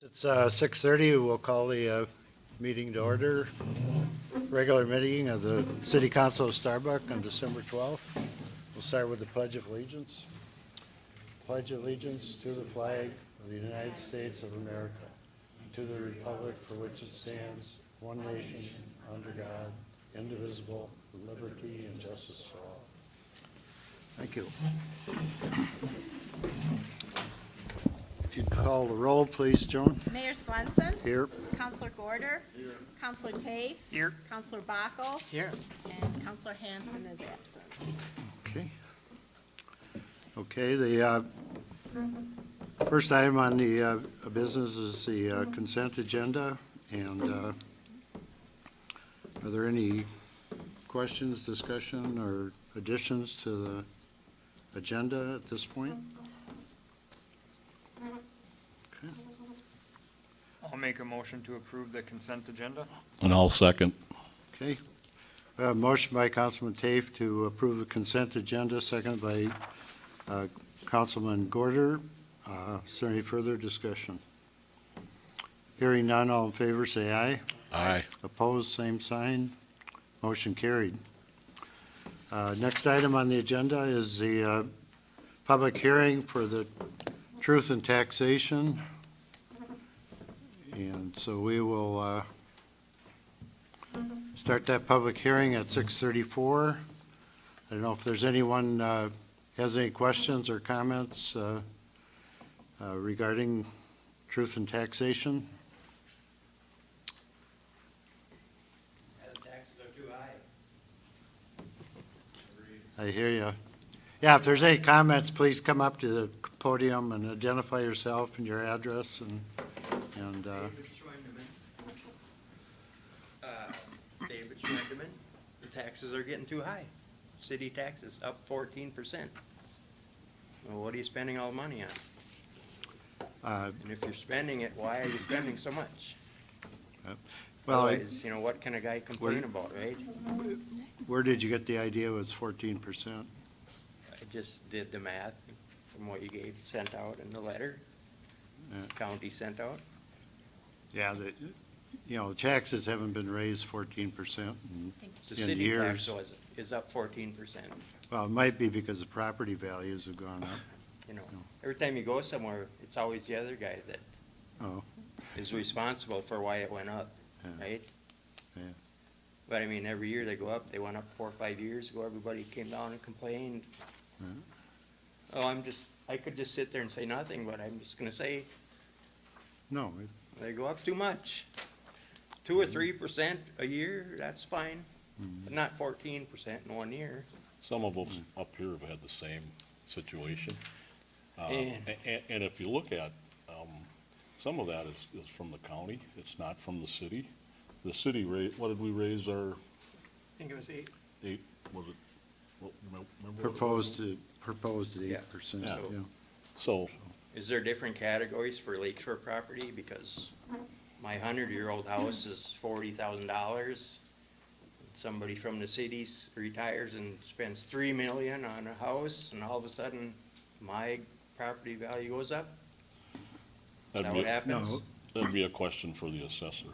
It's 6:30. We'll call the meeting to order. Regular meeting of the City Council of Starbuck on December 12th. We'll start with the Pledge of Allegiance. Pledge allegiance to the flag of the United States of America, to the republic for which it stands, one nation, under God, indivisible, with liberty and justice for all. Thank you. If you'd call the roll, please, Joan. Mayor Swenson. Here. Counselor Gorder. Here. Counselor Tafe. Here. Counselor Backel. Here. And Counselor Hanson is absent. Okay. Okay, the first item on the business is the consent agenda, and are there any questions, discussion, or additions to the agenda at this point? Okay. I'll make a motion to approve the consent agenda. And I'll second. Okay. We have a motion by Councilman Tafe to approve the consent agenda, seconded by Councilman Gorder. Is there any further discussion? Hearing none, all in favor, say aye. Aye. Opposed, same sign. Motion carried. Next item on the agenda is the public hearing for the truth in taxation. And so we will start that public hearing at 6:34. I don't know if there's anyone has any questions or comments regarding truth in taxation. The taxes are too high. I hear you. Yeah, if there's any comments, please come up to the podium and identify yourself and your address and David Schwindeman. David Schwindeman, the taxes are getting too high. City taxes up 14%. Well, what are you spending all the money on? And if you're spending it, why are you spending so much? well, Otherwise, what can a guy complain about, right? where did you get the idea it was 14%? I just did the math from what you sent out in the letter. Yeah. County sent out. Yeah, taxes haven't been raised 14% The in city years. tax is up 14%. Well, it might be because the property values have gone up. Every time you go somewhere, it's always the other guy that Oh, is responsible for why it went up, Yeah. right? Yeah. But I mean, every year they go up, they went up 4 or 5 years ago, everybody came down and complained. Yeah. Oh, I could just sit there and say nothing, but I'm just gonna say, no, they go up too much. 2 or 3% a year, that's fine, but not 14% in 1 year. Some of them up here have had the same situation. And- And if you look at, some of that is from the county, it's not from the city. The city what did we raise our, I think it was 8. was it, remember what it proposed was? at 8%, Yeah. yeah. So, Is there different categories for lakeshore property? Because my 100-year-old house is $40,000. Somebody from the city retires and spends $3 million on a house, and all of a sudden, my property value goes up? Is that that'd what be, happens? No. that'd be a question for the assessor.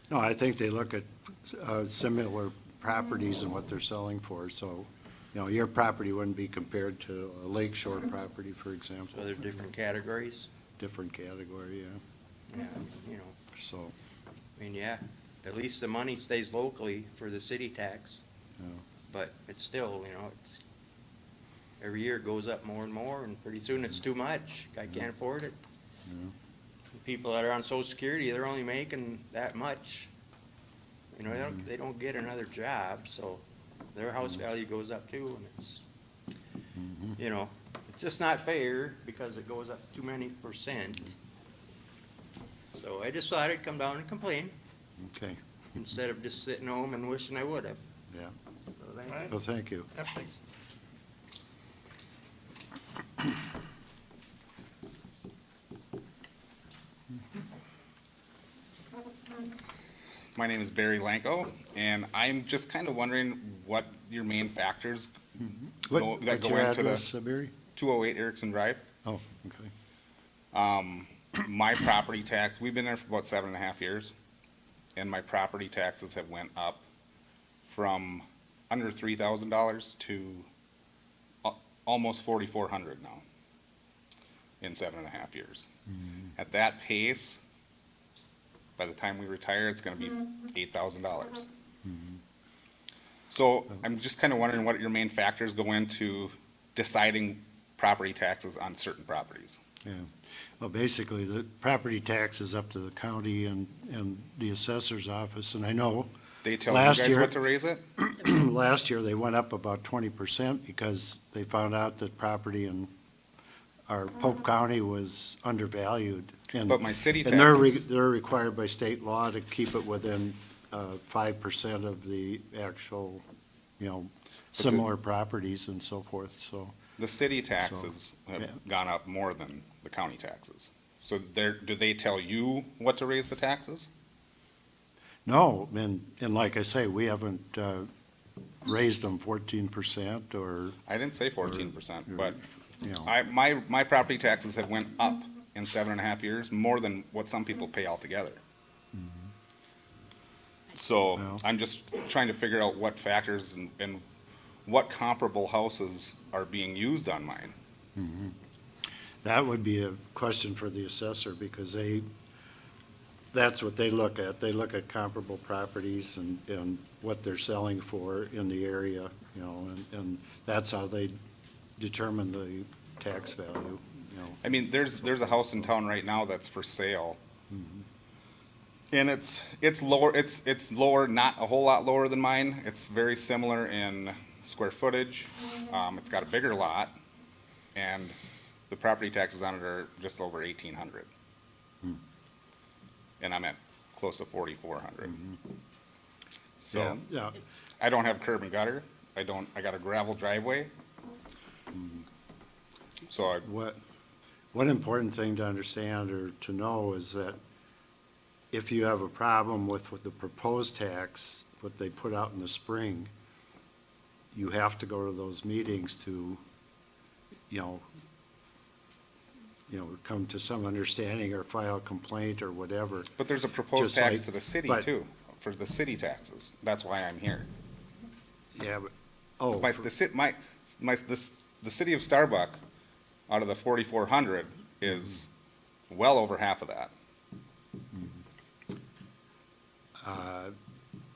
No, I think they look at similar properties and what they're selling for, so, your property wouldn't be compared to a lakeshore property, for example. So there's different categories? Different category, yeah, Yeah, so, I mean, yeah, at least the money stays locally for the city tax. Yeah. But it's still, it's, every year it goes up more and more, and pretty soon it's too much. I can't afford it. Yeah. The people that are on social security, they're only making that much. They don't get another job, so their house value goes up too, and it's, it's just not fair because it goes up too many percent. So I just thought I'd come down and complain okay, instead of just sitting home and wishing I would have. yeah. So thank you. Well, thank you. Yep, thanks. My name is Barry Lanko, and I'm just kind of wondering what your main factors that What's go your into the address, Barry? 208 Erickson Drive. Oh, okay. Um, my property tax, we've been there for about 7.5 years, and my property taxes have went up from under $3,000 to almost 4,400 now in 7.5 years. At that pace, by the time we retire, it's gonna be $8,000. So I'm just kind of wondering what your main factors go into deciding property taxes on certain properties. Yeah, well, basically, the property tax is up to the county and the assessor's office, and I know They tell you Last guys year- what to raise it? last year they went up about 20% because they found out that property in our Pope County was undervalued. And But my city and taxes, they're required by state law to keep it within 5% of the actual, similar properties and so forth, so. the city taxes have yeah. gone up more than the county taxes. So do they tell you what to raise the taxes? No, and like I say, we haven't raised them 14% or, I didn't say 14%, but you know. my property taxes have went up in 7.5 years, more than what some people pay altogether. So Well- I'm just trying to figure out what factors and what comparable houses are being used on mine. That would be a question for the assessor, because that's what they look at. They look at comparable properties and what they're selling for in the area, and that's how they determine the tax value, I mean, there's a house in town right now that's for sale. And it's lower, it's lower, not a whole lot lower than mine. It's very similar in square footage. It's got a bigger lot, and the property taxes on it are just over 1,800. And I'm at close to 4,400. So Yeah, I don't have curb and gutter. I got a gravel driveway. So one important thing to understand or to know is that if you have a problem with the proposed tax, what they put out in the spring, you have to go to those meetings to, come to some understanding or file a complaint or whatever. but there's a proposed Just tax like- to the city but- too, for the city taxes. That's why I'm here. Yeah, but, oh, The city of Starbuck, out of the 4,400, is well over half of that.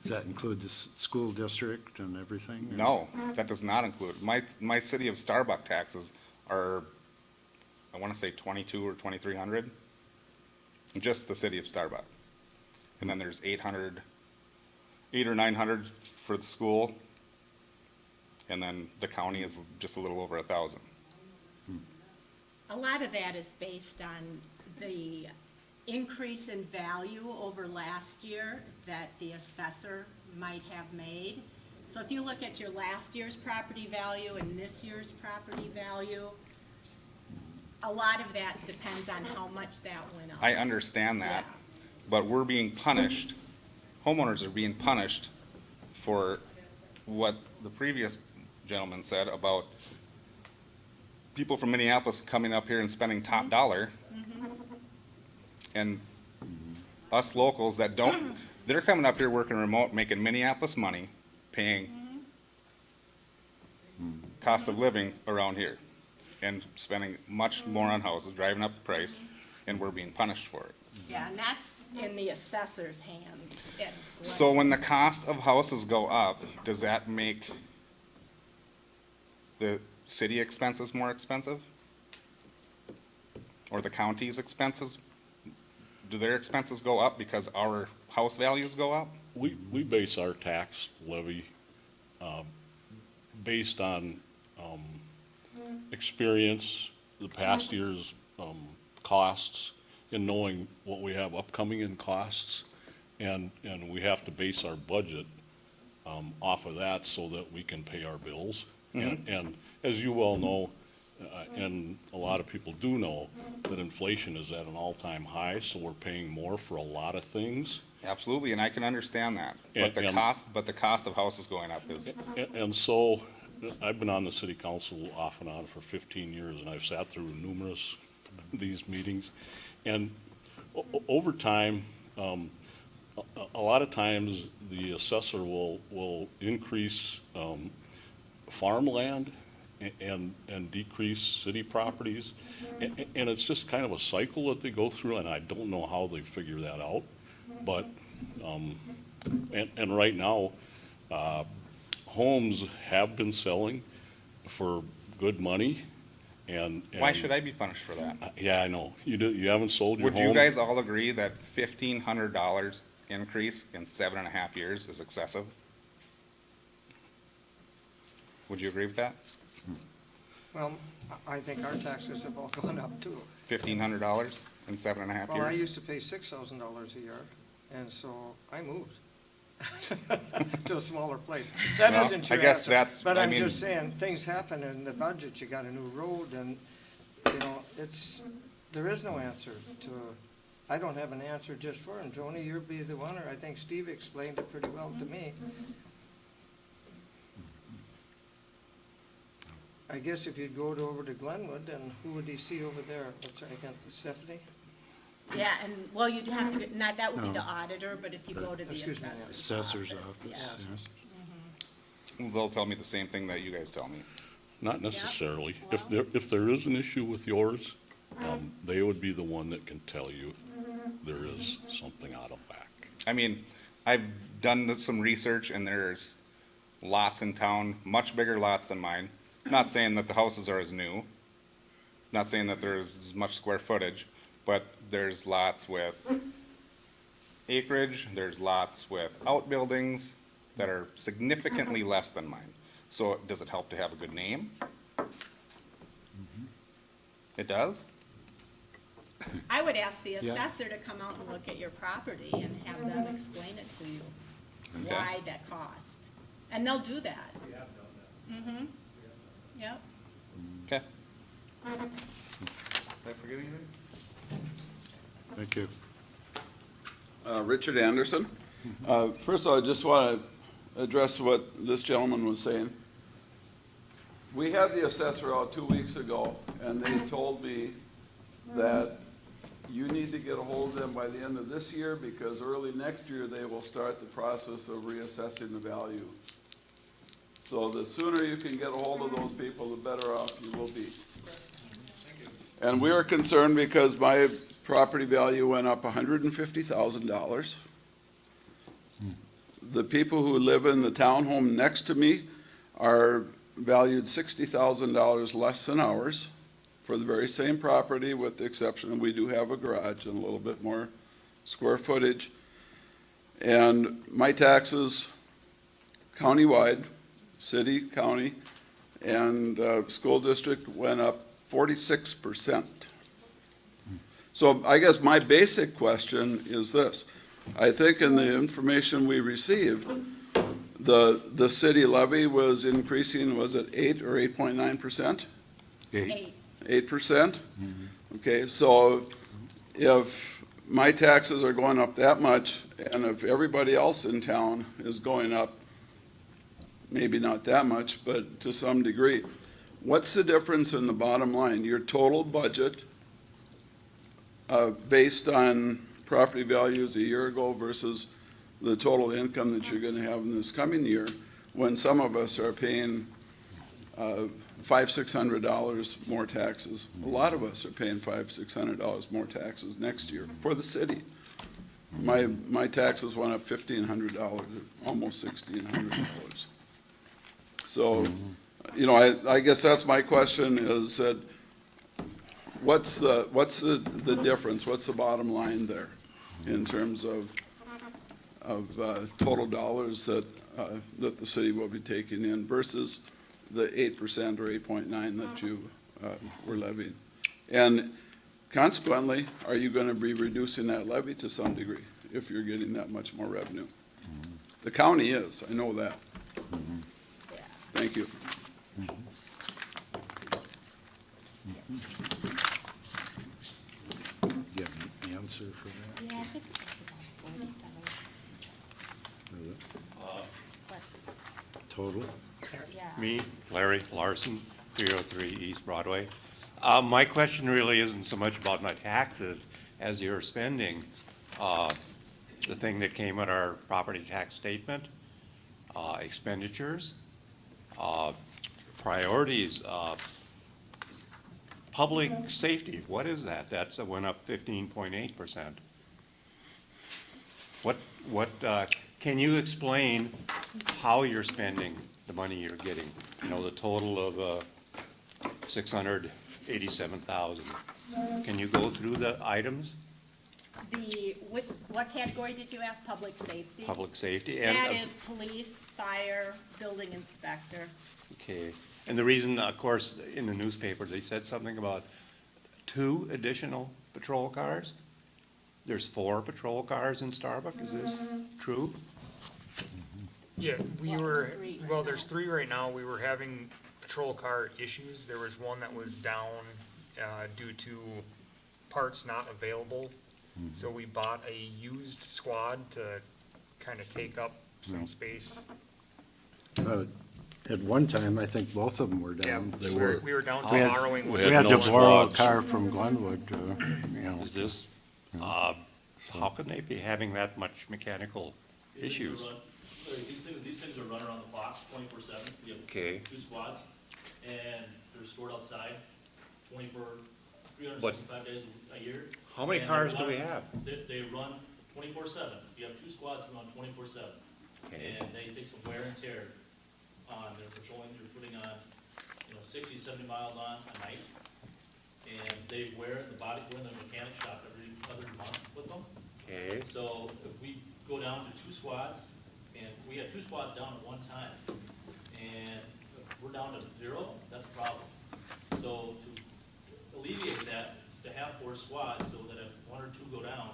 does that include the school district and everything? or- No, that does not include, my city of Starbuck taxes are, I wanna say 2,200 or 2,300. Just the city of Starbuck. And then there's 800 or 900 for the school. And then the county is just a little over 1,000. A lot of that is based on the increase in value over last year that the assessor might have made. So if you look at your last year's property value and this year's property value, a lot of that depends on how much that went up. I understand that, Yeah. but we're being punished, homeowners are being punished for what the previous gentleman said about people from Minneapolis coming up here and spending top dollar. And us locals that don't, they're coming up here working remote, making Minneapolis money, paying cost of living around here, and spending much more on houses, driving up the price, and we're being punished for it. Yeah, and that's in the assessor's hands. So when the cost of houses go up, does that make the city expenses more expensive? Or the county's expenses? Do their expenses go up because our house values go up? We base our tax levy, based on, experience, the past year's, costs, and knowing what we have upcoming in costs. And we have to base our budget, off of that so that we can pay our bills. And as you well know, and a lot of people do know, that inflation is at an all-time high, so we're paying more for a lot of things. Absolutely, and I can understand that. And- But the cost of houses going up is, And so, I've been on the city council off and on for 15 years, and I've sat through numerous these meetings. And over time, a lot of times, the assessor will increase farmland and decrease city properties. And it's just kind of a cycle that they go through, and I don't know how they figure that out. But, and right now, homes have been selling for good money, and. Why should I be punished for that? Yeah, I know. You haven't sold your Would home? you guys all agree that $1,500 increase in 7.5 years is excessive? Would you agree with that? Well, I think our taxes have all gone up too. $1,500 in 7.5 Well, I years? used to pay $6,000 a yard, and so I moved to a smaller place. That Well, isn't I your guess answer. that's- But I I'm mean- just saying, things happen in the budget, you got a new road, and, you know, there is no answer to, I don't have an answer just for it, and Joni, you'll be the one, or I think Steve explained it pretty well to me. I guess if you'd go over to Glenwood, then who would he see over there? What's her, again, Stephanie? Yeah, and, well, you'd have to, not, that would be the auditor, but if you go to the Excuse me, assessor's Assessor's office, office, yeah. yes. They'll tell me the same thing that you guys tell me. Not necessarily. If well- there is an issue with yours, they would be the one that can tell you there is something out of whack. I mean, I've done some research and there's lots in town, much bigger lots than mine. Not saying that the houses are as new, not saying that there's as much square footage, but there's lots with acreage, there's lots with outbuildings that are significantly less than mine. So does it help to have a good name? It does? I would ask the assessor to come out and look at your property and have them explain it to you, Okay. why that cost. And they'll do that. Mm-hmm. Yep. Okay. Did I forget anything? Thank you. Richard Anderson. First of all, I just want to address what this gentleman was saying. We had the assessor out 2 weeks ago, and they told me that you need to get a hold of them by the end of this year, because early next year, they will start the process of reassessing the value. So the sooner you can get a hold of those people, the better off you will be. And we are concerned because my property value went up $150,000. The people who live in the townhome next to me are valued $60,000 less than ours for the very same property, with the exception, we do have a garage and a little bit more square footage. And my taxes countywide, city, county, and school district went up 46%. So I guess my basic question is this. I think in the information we received, the city levy was increasing, was it 8 or 8.9%? 8. 8%? Okay, so if my taxes are going up that much, and if everybody else in town is going up, maybe not that much, but to some degree, what's the difference in the bottom line? Your total budget, based on property values a year ago versus the total income that you're gonna have in this coming year, when some of us are paying $500-600 more taxes. A lot of us are paying $500-600 more taxes next year for the city. My taxes went up $1,500, almost $1,600. So, you know, I guess that's my question, is that what's the difference? What's the bottom line there in terms of total dollars that the city will be taking in versus the 8% or 8.9 that you were levying? And consequently, are you going to be reducing that levy to some degree if you're getting that much more revenue? The county is, I know that. Thank you. Do you have an answer for that? Yeah, I think it's about Total? yeah. Me, Larry Larson, 303 East Broadway. My question really isn't so much about my taxes as you're spending, the thing that came with our property tax statement, expenditures, priorities, public safety, what is that? That's, went up 15.8%. Can you explain how you're spending the money you're getting? You know, the total of, 687,000. Can you go through the items? What category did you ask? Public safety? Public safety and. That is police, fire, building inspector. Okay, and the reason, of course, in the newspaper, they said something about 2 additional patrol cars? There's 4 patrol cars in Starbuck, is this true? Yeah, Well, there's 3 right now. there's 3 right now. We were having patrol car issues. There was one that was down, due to parts not available. So we bought a used squad to kind of take up some space. At one time, I think both of them were Yeah, down. we were down to We had- borrowing we one. We had had to no borrow a squads. car from Glenwood, Is this, how can they be having that much mechanical issues? These things are run around the clock, 24/7. We have Okay. 2 squads, and they're stored outside 365 But- days a year. How many And cars they do we run- have? They run 24/7. You have 2 squads who run 24/7. Okay. And they take some wear and tear on their patrolling. They're putting on, 60, 70 miles on a night. And they wear the body, wear in the mechanic shop every other month with them. Okay, So if we go down to 2 squads, and we had 2 squads down at one time, and if we're down to 0, that's a problem. So to alleviate that, is to have 4 squads, so that if 1 or 2 go down,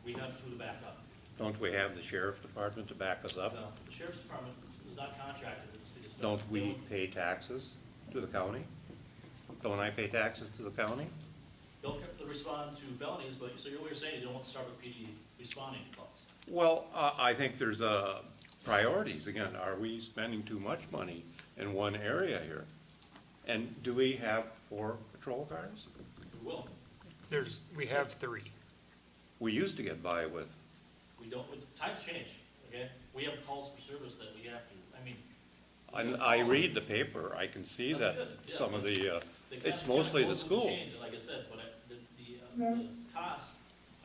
we have 2 to back up. don't we have the sheriff's department to back us up? Now, the sheriff's department is not contracted with the city of Starbuck. Don't we pay taxes to the county? Don't I pay taxes to the county? They'll respond to felonies, but, so what you're saying is you don't want the Starbuck PD responding to calls. Well, I think there's, priorities. Again, are we spending too much money in one area here? And do we have 4 patrol cars? We will. We have 3. We used to get by with, We don't, times change, okay? We have calls for service that we have to, I mean. and I read the paper, I can see that That's good, yeah, some of but the, They it's kinda- mostly kinda the goes with school. change, Like I said, but the cost,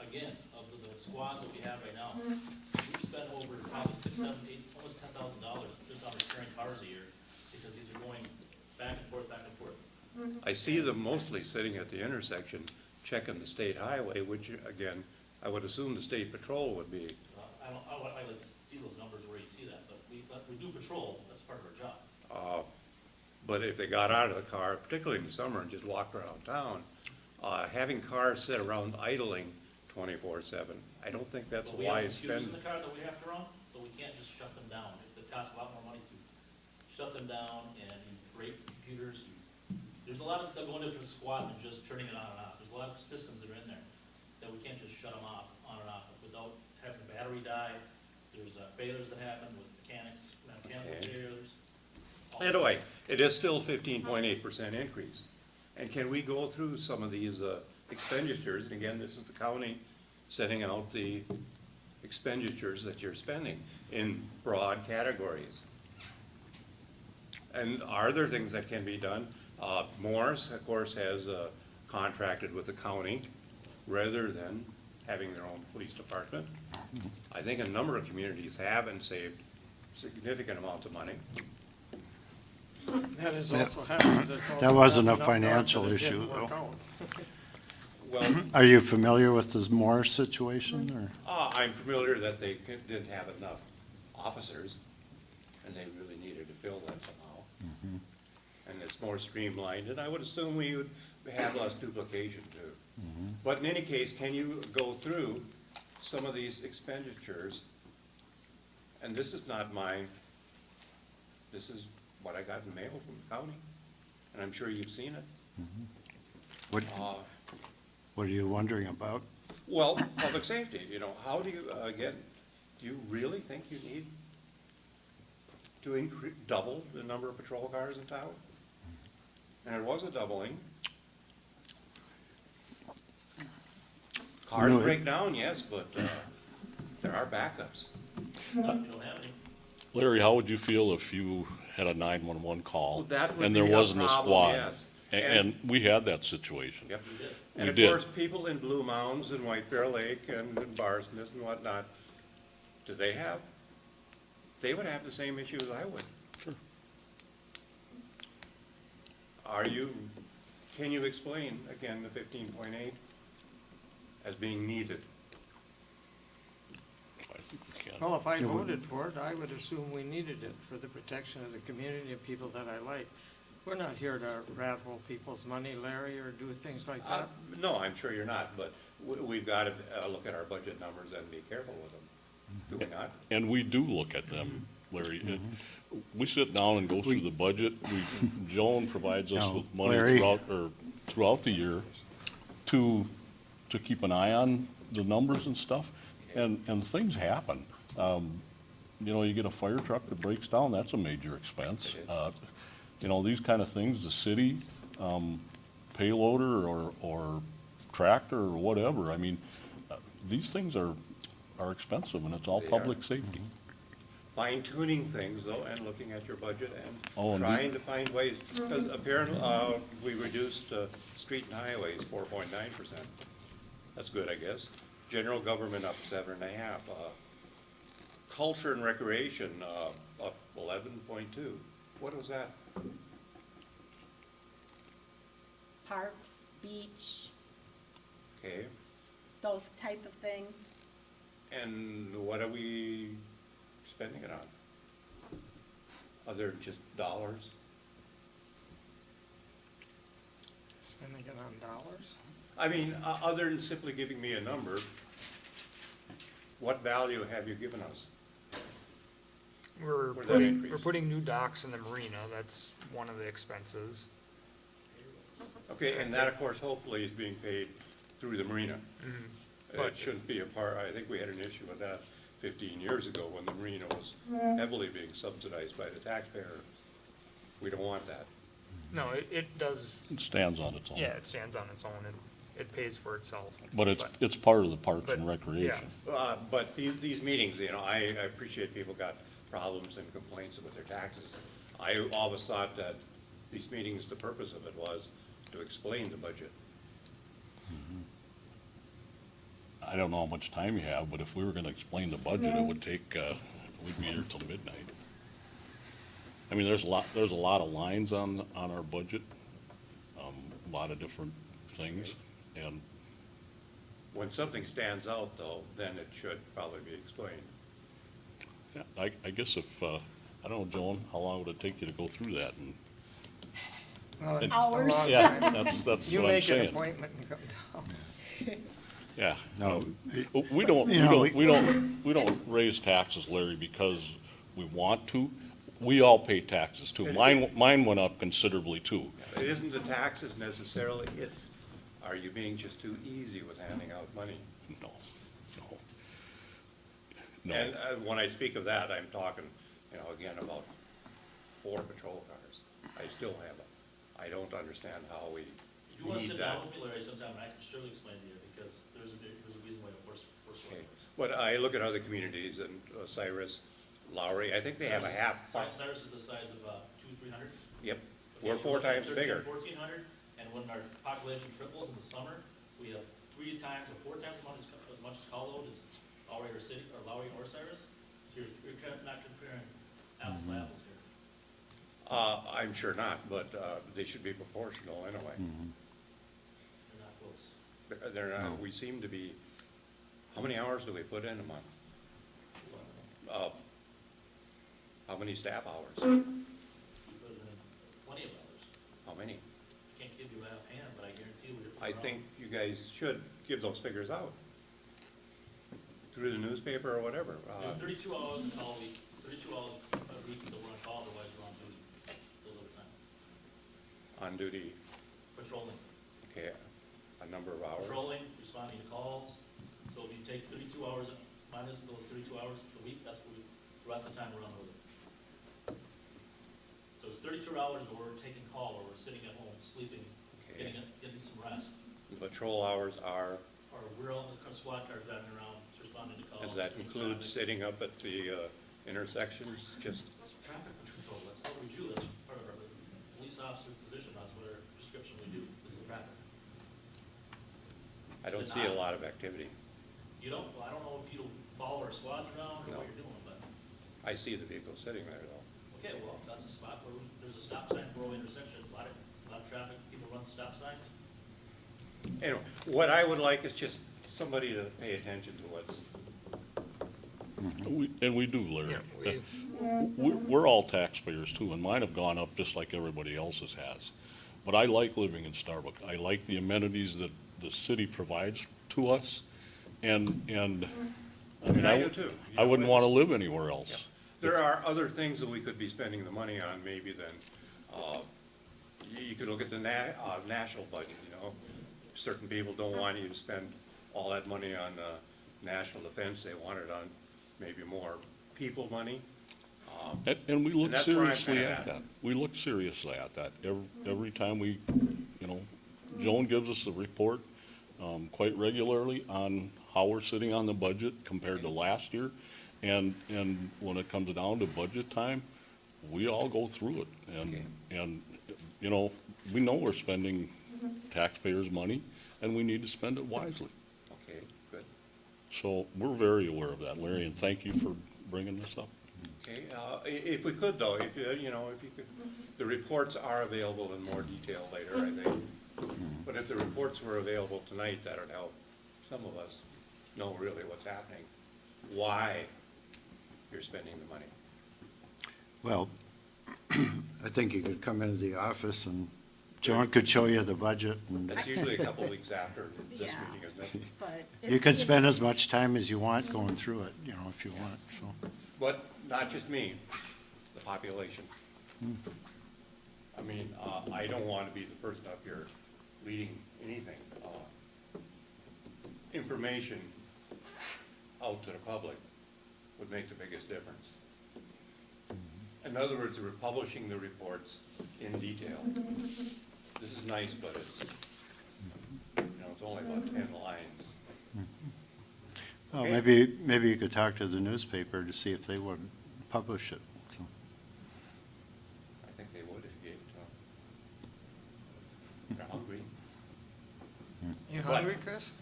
again, of the squads that we have right now, we've spent over probably $6, $7, $8, almost $10,000 just on repairing cars a year, because these are going back and forth, back and forth. I see them mostly sitting at the intersection checking the state highway, which, again, I would assume the state patrol would be. I like to see those numbers where you see that, but we do patrol, that's part of our job. But if they got out of the car, particularly in the summer, and just walked around town, having cars sit around idling 24/7, I don't think that's But we have wise computers in spending. the car that we have to run, so we can't just shut them down. It costs a lot more money to shut them down and you break computers. There's a lot of, that go into the squad than just turning it on and off. There's a lot of systems that are in there that we can't just shut them off, on and off, without having the battery die. There's failures that happen with mechanical Okay. failures. Anyway, it is still 15.8% increase. And can we go through some of these expenditures? And again, this is the county setting out the expenditures that you're spending in broad categories. And are there things that can be done? Morris, of course, has contracted with the county rather than having their own police department. I think a number of communities have and saved significant amounts of money. That is also happened. That's also That wasn't a happened up north, financial but it issue, didn't work though. out. Well, Are you familiar with this Moore situation, or? I'm familiar that they didn't have enough officers, and they really needed to fill that somehow. And it's more streamlined, and I would assume we would have less duplication too. But in any case, can you go through some of these expenditures? And this is not mine, this is what I got in the mail from the county, and I'm sure you've seen it. What, what are you wondering about? Well, public safety, how do you, again, do you really think you need to double the number of patrol cars in town? And it was a doubling. Cars No, break down, yes, but, there are backups. You don't have any. Larry, how would you feel if you had a 911 call Well, that would and there be a wasn't a problem, squad? yes. And we had that situation. Yep. We did. And We of did. course, people in Blue Mounds and White Bear Lake and in Barsmith and whatnot, do they have, they would have the same issue as I would. Sure. Can you explain again the 15.8 as being needed? I think we can. Well, if I voted for it, I would assume we needed it for the protection of the community and people that I like. We're not here to raffle people's money, Larry, or do things like that. No, I'm sure you're not, but we've got to look at our budget numbers and be careful with them, do we not? And we do look at them, Larry. We sit down and go through the budget. Joan provides us Now, with money Larry- throughout the year to keep an eye on the numbers and stuff, and things happen. You know, you get a fire truck that breaks down, that's a major expense. It is. You know, these kind of things, the city, payloader or tractor or whatever, I mean, these things are expensive, and it's all They are. public safety. Fine tuning things though, and looking at your budget Oh, and and trying to find ways. 'Cause apparently, we reduced, street and highways 4.9%. That's good, I guess. General government up 7.5. Culture and recreation, up 11.2. What was that? Parks, beach, Okay, those type of things. and what are we spending it on? Other than just dollars? Spending it on dollars? I mean, other than simply giving me a number, what value have you given us? We're Where'd that putting, increase? we're putting new docks in the marina, that's one of the expenses. Okay, and that, of course, hopefully is being paid through the marina. But- It shouldn't be a part, I think we had an issue with that 15 years ago when the marina was heavily being subsidized by the taxpayer. We don't want that. No, it does, It stands on its own. yeah, it stands on its own, and it pays for itself. But it's part of the parks but, and recreation. But these meetings, you know, I appreciate people got problems and complaints with their taxes. I always thought that these meetings, the purpose of it was to explain the budget. I don't know how much time you have, but if we were gonna explain the budget, it would take, we'd be here till midnight. I mean, there's a lot of lines on our budget, a lot of different things, and When something stands out, though, then it should probably be explained. yeah, I guess if, I don't know, Joan, how long would it take you to go through that? And Well, a Hours. long yeah, time. that's You what I'm make an saying. appointment and come down. Yeah. No, We don't, You know, we don't raise taxes, Larry, because we want to. We all pay taxes too. Mine went up considerably too. It isn't the taxes necessarily, it's, are you being just too easy with handing out money? No, no. No, And when I speak of that, I'm talking, you know, again, about 4 patrol cars. I still have it. I don't understand how we If you wanna need sit that. down with me, Larry, sometime, I can surely explain to you, because there's a reason why we're so. Okay. But I look at other communities and Cyrus, Lowry, I think they have a half. Cyrus is the size of, 300. Yep, we're 4 times bigger. 1,400, and when our population triples in the summer, we have 3 times or 4 times as much as Caldwell as Lowry or City, or Lowry or Cyrus. So you're kind of not comparing apples to apples here. I'm sure not, but they should be proportional anyway. They're not close. They're not, we seem to be, how many hours do we put in a month? How many staff hours? You put in plenty of others. How many? Can't give you that offhand, but I guarantee you. I think you guys should give those figures out. Through the newspaper or whatever. Doing 32 hours a call a week, 32 hours a week that we're on call, otherwise we're on duty. Those overtime. On duty, Patrolling. okay, a number of hours. Patrolling, responding to calls. So if you take 32 hours minus those 32 hours a week, that's what the rest of the time we're on the road. So it's 32 hours where we're taking call, or we're sitting at home, sleeping, Okay. getting some rest. The patrol hours are, or we're all, the squad car driving around, responding to calls. Does that doing include traffic. sitting up at the intersections, just, That's traffic control, that's what we do, that's part of our police officer position, that's what our description we do, is the traffic. I don't see a lot of activity. You don't, well, I don't know if you follow our squads around or No. what you're doing, but, I see the vehicle sitting there though. okay, well, that's a spot where there's a stop sign for all intersections, a lot of traffic, people run stop signs. Anyway, what I would like is just somebody to pay attention to what's, And we do, Larry. Yeah, We're all taxpayers too, and mine have gone up just like everybody else's has. But I like living in Starbuck. I like the amenities that the city provides to us, and I mean, I do too. I wouldn't want to live anywhere else. there are other things that we could be spending the money on maybe than, you could look at the national budget, you know? Certain people don't want you to spend all that money on, national defense, they want it on maybe more people money. And we look And that's where I'm seriously kinda at at. that. We look seriously at that. Every time we, you know, Joan gives us a report, quite regularly on how we're sitting on the budget compared to last year. And when it comes down to budget time, we all go through it. And, you know, we know we're spending taxpayers' money, and we need to spend it wisely. Okay, good. So we're very aware of that, Larry, and thank you for bringing this up. Okay, if we could though, if you know, if you could, the reports are available in more detail later, I think. But if the reports were available tonight, that would help some of us know really what's happening, why you're spending the money. Well, I think you could come into the office and Joan could show you the budget, and That's usually a couple weeks after this Yeah. meeting, isn't it? But. you can spend as much time as you want going through it, you know, if you want, so. But not just me, the population. I mean, I don't want to be the person up here leading anything. Information out to the public would make the biggest difference. In other words, we're publishing the reports in detail. This is nice, but it's, you know, it's only about 10 lines. Well, Okay. maybe you could talk to the newspaper to see if they would publish it, so. I think they would if you gave it to them. They're hungry. You What? hungry, Chris?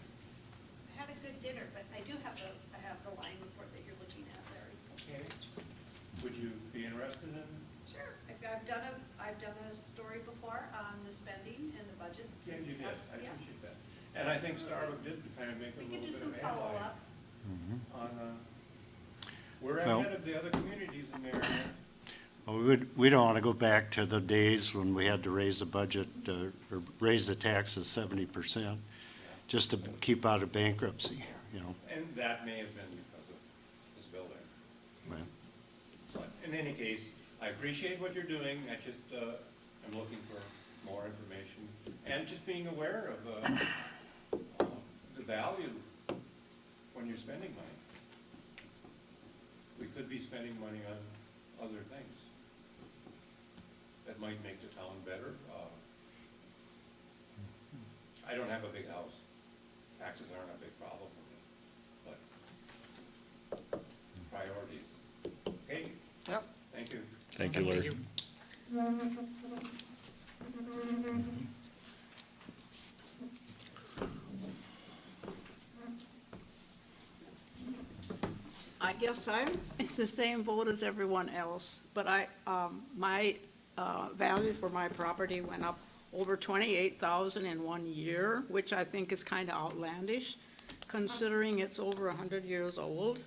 I had a good dinner, but I do have the line report that you're looking at, Larry. Okay. Would you be interested in? Sure. I've done a story before on the spending and the budget. Yeah, you did. I That's- yeah. appreciate that. And I think Starbuck did kind of make a We little could do bit some of ally follow-up. on, we're Well- ahead of the other communities in there. Well, we don't want to go back to the days when we had to raise the budget, or raise the taxes 70%, just to keep out of bankruptcy, you know. And that may have been because of this building. Right. But in any case, I appreciate what you're doing. I just, I'm looking for more information and just being aware of, the value when you're spending money. We could be spending money on other things that might make the town better. I don't have a big house. Taxes aren't a big problem for me, but priorities. Okay, Yep. thank you. Thank you, Larry. I guess I'm in the same boat as everyone else, but my value for my property went up over 28,000 in 1 year, which I think is kind of outlandish, considering it's over 100 years old.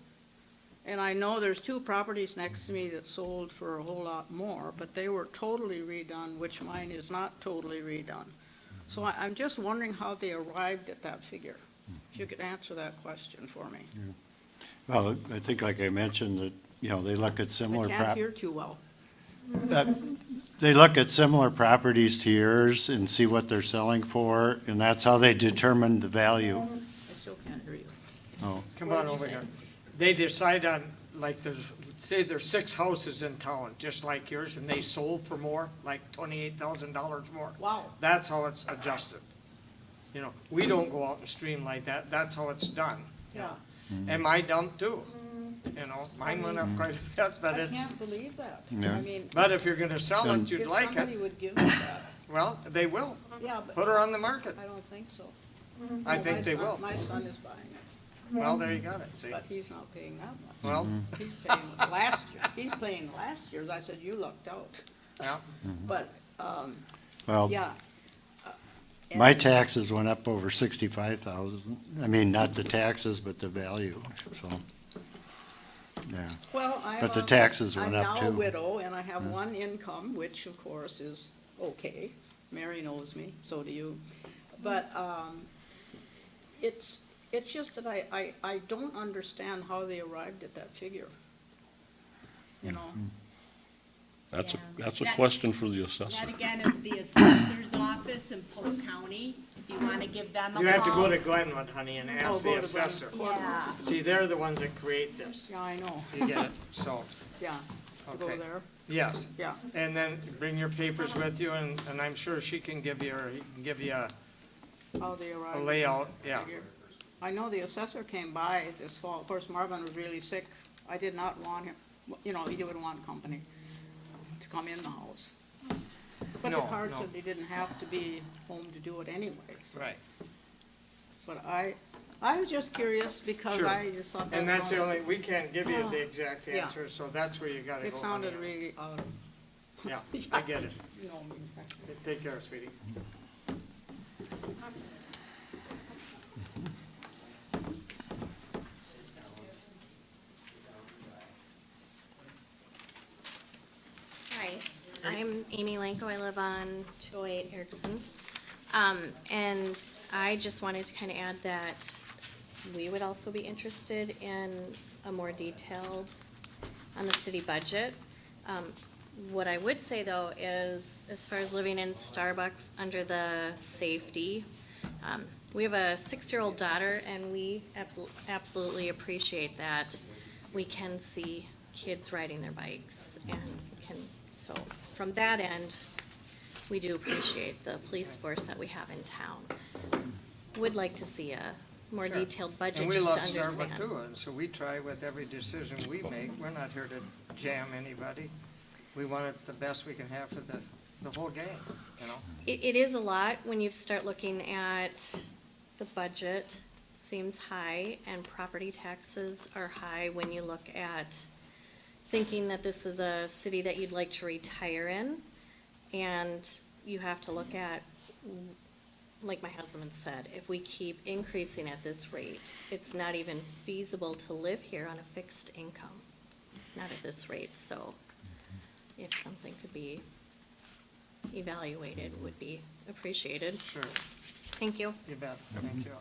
And I know there's 2 properties next to me that sold for a whole lot more, but they were totally redone, which mine is not totally redone. So I'm just wondering how they arrived at that figure. If you could answer that question for me. Well, I think like I mentioned, that, you know, they look at I similar can't hear too well. they look at similar properties to yours and see what they're selling for, and that's how they determine the value. I still can't hear you. Oh, Come What on did you over say? here. They decide on, like, say there's 6 houses in town, just like yours, and they sold for more, like $28,000 more. Wow. That's how it's adjusted. You know, we don't go out and stream like that, that's how it's done. you know. Yeah. And my dump too, you know, mine went up quite a bit, but I it's, can't believe that. Yeah. I mean, but if you're gonna sell it, you'd if like somebody it, would give us that, well, they will, yeah, but put her on the market, I don't think so. I No, think my they son- will. My son is buying it, Well, there you got it, see, but he's not paying that much. well, He's paying last year, he's paying last year's. I said, you lucked out. yeah, But, Well, yeah. my And- taxes went up over 65,000. I mean, not the taxes, but the value, so, yeah. Well, I'm But the a- taxes went up I'm now a too. widow, and I have one income, which of course is okay. Mary knows me, so do you. But, it's just that I don't understand how they arrived at that figure. You know, That's a, Yeah. that's a That- question for the assessor. That again is the assessor's office in Polk County, if you wanna give them a call. you have to go to Glenwood, honey, and Oh, ask go the to Glenwood. assessor. Yeah, See, they're the ones that create this, yeah, I know, you get it, so, yeah, to go Okay. there, yes. yeah. And then bring your papers with you, and I'm sure she can give you, or he can give you How they arrived. a at layout, that yeah. figure. I know the assessor came by this fall. Of course, Marvin was really sick. I did not want him, you know, he didn't want company to come in the house. But the No, card no. said they didn't have to be home to do it anyway. Right. But I was just curious because Sure. I just thought that. And that's the sounded- only, we can't give you Oh, the exact yeah. answer, so that's where you gotta go. It sounded honey. really out of, Yeah, I get it. you know, me. Take care, sweetie. Hi, I'm Amy Lanko. I live on 208 Erickson. And I just wanted to kind of add that we would also be interested in a more detailed on the city budget. What I would say though is, as far as living in Starbuck under the safety, we have a 6-year-old daughter and we absolutely appreciate that we can see kids riding their bikes and can, so from that end, we do appreciate the police force that we have in town. Would like to see a more Sure. detailed budget And we just love to understand. Starbuck too, and so we try with every decision we make. We're not here to jam anybody. We want it the best we can have for the whole gang, you know? It is a lot when you start looking at the budget, seems high, and property taxes are high when you look at thinking that this is a city that you'd like to retire in. And you have to look at, like my husband said, if we keep increasing at this rate, it's not even feasible to live here on a fixed income, not at this rate, so if something could be evaluated, would be appreciated. Sure, Thank you. you bet. Thank you.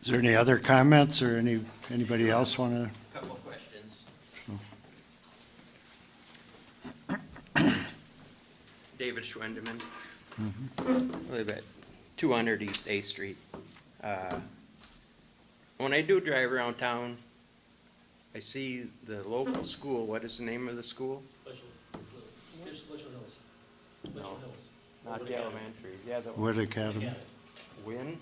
Is there any other comments or anybody else want to? Couple of questions. David Schwendeman. Live at 200 East 8th Street. When I do drive around town, I see the local school. What is the name of the school? Litchfield Hills. No. Litchfield Hills. Not the elementary. Yeah, the Wood Academy? Win.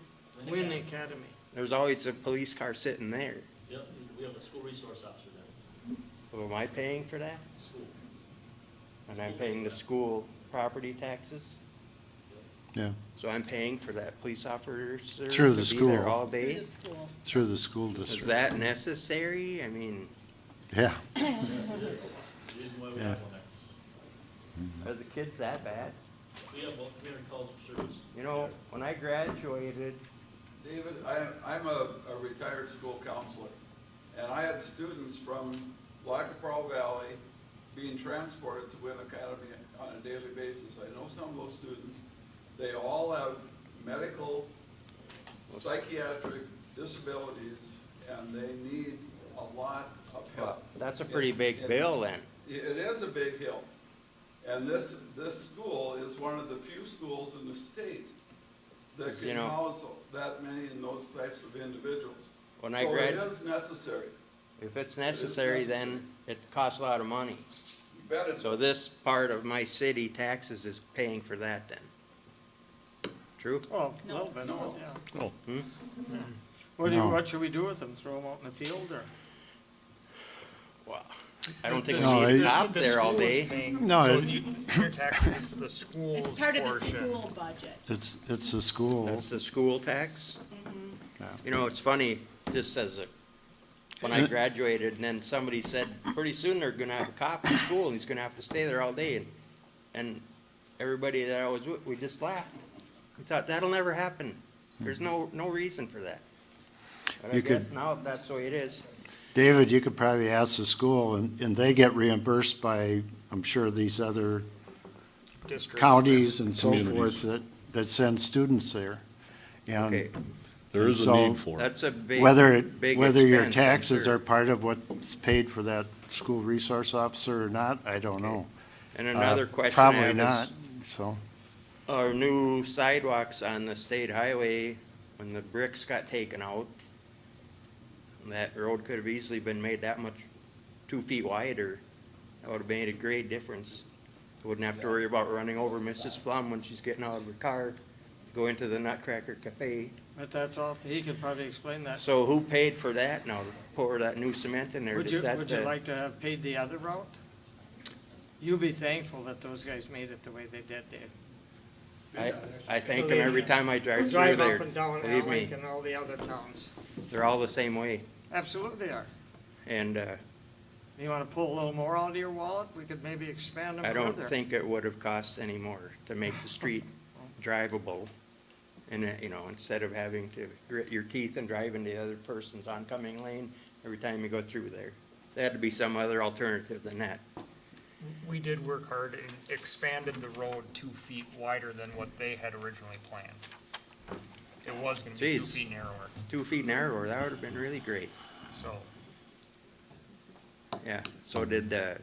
Win Academy. There's always a police car sitting there. Yep, we have a school resource officer there, Well, am I paying for that? school. And I'm paying the school property taxes? Yeah, So I'm paying for that police officer Through the to be there school. all through day? the school. through the school Is district. that necessary? I mean, Yeah, The reason why we Yeah. have one there. are the kids that bad? We have about 300 calls for service. You know, when I graduated, David, I'm a retired school counselor, and I had students from Lackapaul Valley being transported to Wynn Academy on a daily basis. I know some of those students. They all have medical, psychiatric disabilities, and they need a lot of help. that's a pretty big bill then. It is a big hill. And this school is one of the few schools in the state that You can know- house that many and those types of individuals. When I So it grad, is necessary. if it's necessary, then it costs a lot of money. You bet it. So this part of my city taxes is paying for that then. True? Well, a No. little bit, yeah. Oh. No. What should we do with them? Throw them out in the field or? Wow. I don't think No, we need it- a top The there all school is day. paying- No, so it- your taxes, it's the It's school's part of the portion. school budget. It's the school. That's the school tax? Yeah. You know, it's funny, just as a, when I graduated, and then somebody said, pretty soon they're gonna have a cop in school, and he's gonna have to stay there all day, and everybody that I was with, we just laughed. We thought, that'll never happen. There's no reason for that. But I You could- guess now if that's the way it is, David, you could probably ask the school, and they get reimbursed by, I'm sure, these other Districts. counties and so Communities. forth that send students there. okay, And There is a So- need for it. that's a big, whether, big whether your expense, I'm taxes sure. are part of what's paid for that school resource officer or not, I don't know. And another question I Probably have not, is, so. our new sidewalks on the state highway, when the bricks got taken out, that road could have easily been made that much, 2 feet wider. That would have made a great difference. Wouldn't have to worry about running over Mrs. Flum when she's getting out of her car, to go into the Nutcracker Cafe. But that's all, he could probably explain that. So who paid for that now, to pour that new cement in there? Would Is you, that would you the- like to have paid the other route? You'll be thankful that those guys made it the way they did, Dave. I thank them every time I drive through Drive there. up and down Believe Alec me, and all the other towns. they're all the same way. Absolutely are. And, You wanna pull a little more out of your wallet? We could maybe expand them I further. don't think it would have cost any more to make the street drivable. And, you know, instead of having to grit your teeth and drive into the other person's oncoming lane every time you go through there. There had to be some other alternative than that. We did work hard and expanded the road 2 feet wider than what they had originally planned. It was gonna be 2 Jeez. feet narrower, 2 feet narrower, that would have been really great. so. Yeah, so did the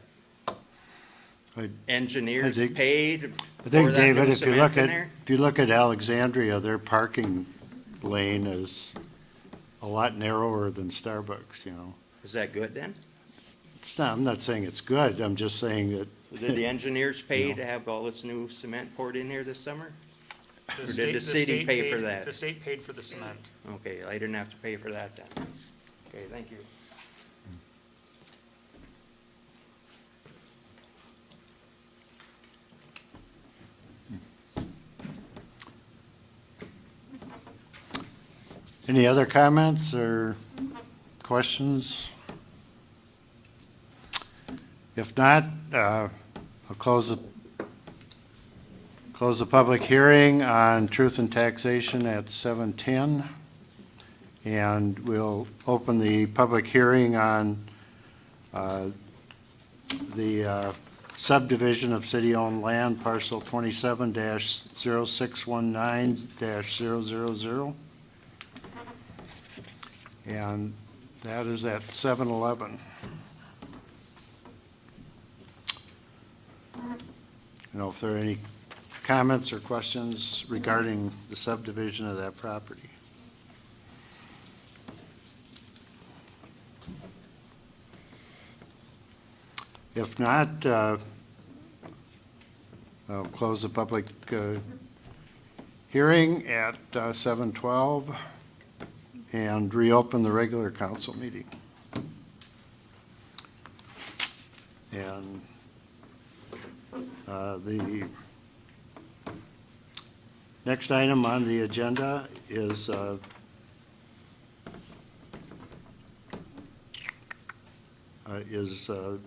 I engineers think- pay to I pour think, that David, new if you cement look in at, there? if you look at Alexandria, their parking lane is a lot narrower than Starbucks, you know. Is that good then? It's not, I'm not saying it's good, I'm just saying that, So did the engineers pay No. to have all this new cement poured in here this summer? The Or did state- the city state pay for paid- that? The state paid for the cement. Okay, I didn't have to pay for that then. Okay, thank you. any other comments or questions? If not, I'll close the public hearing on truth and taxation at 7:10. And we'll open the public hearing on the subdivision of city-owned land, parcel 27-0619-000. And that is at 7:11. You know, if there are any comments or questions regarding the subdivision of that property. If not, I'll close the public hearing at 7:12 and reopen the regular council meeting. And the next item on the agenda is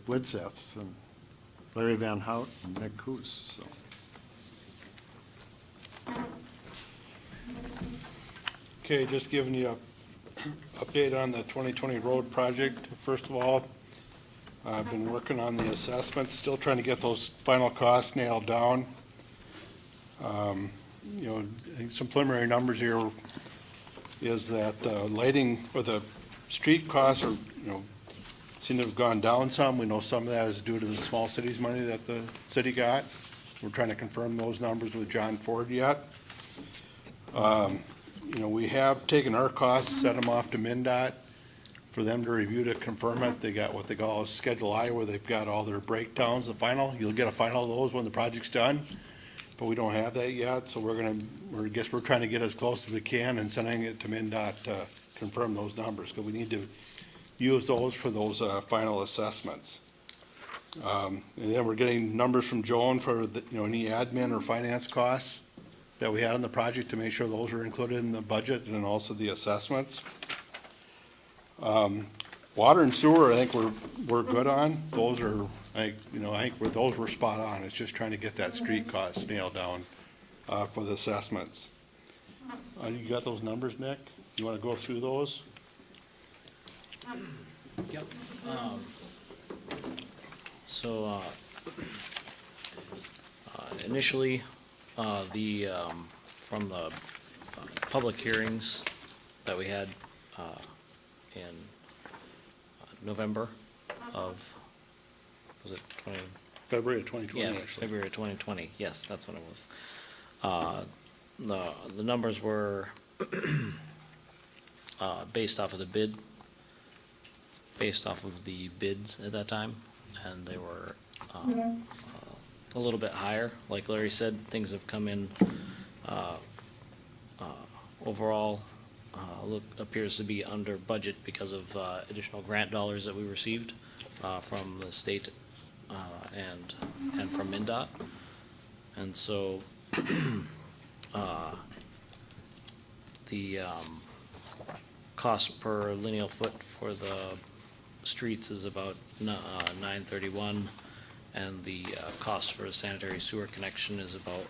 Widseth and Larry Van Hout and Nick Coos, so. Okay, just giving you a update on the 2020 road project. First of all, I've been working on the assessment, still trying to get those final costs nailed down. You know, I think some preliminary numbers here is that the lighting or the street costs are, you know, seem to have gone down some. We know some of that is due to the small cities money that the city got. We're trying to confirm those numbers with John Ford yet. you know, we have taken our costs, set them off to MinDOT for them to review to confirm it. They got what they call a Schedule I, where they've got all their breakdowns, the final. You'll get a final of those when the project's done, but we don't have that yet, so we're trying to get as close as we can and sending it to MinDOT to confirm those numbers, because we need to use those for those final assessments. And then we're getting numbers from Joan for, any admin or finance costs that we had on the project to make sure those are included in the budget and also the assessments. Water and sewer, I think we're good on. Those are, those were spot on. It's just trying to get that street cost nailed down for the assessments. You got those numbers, Nick? You want to go through those? Yep. So, initially, from the public hearings that we had in November of, was it February of 2020, Yeah, actually. February of 2020, yes, that's when it was. The numbers were based off of the bids at that time, and they were a little bit higher. Like Larry said, things have come in overall, appears to be under budget because of additional grant dollars that we received from the state and from MinDOT. And so the cost per lineal foot for the streets is about $9.31, and the cost for a sanitary sewer connection is about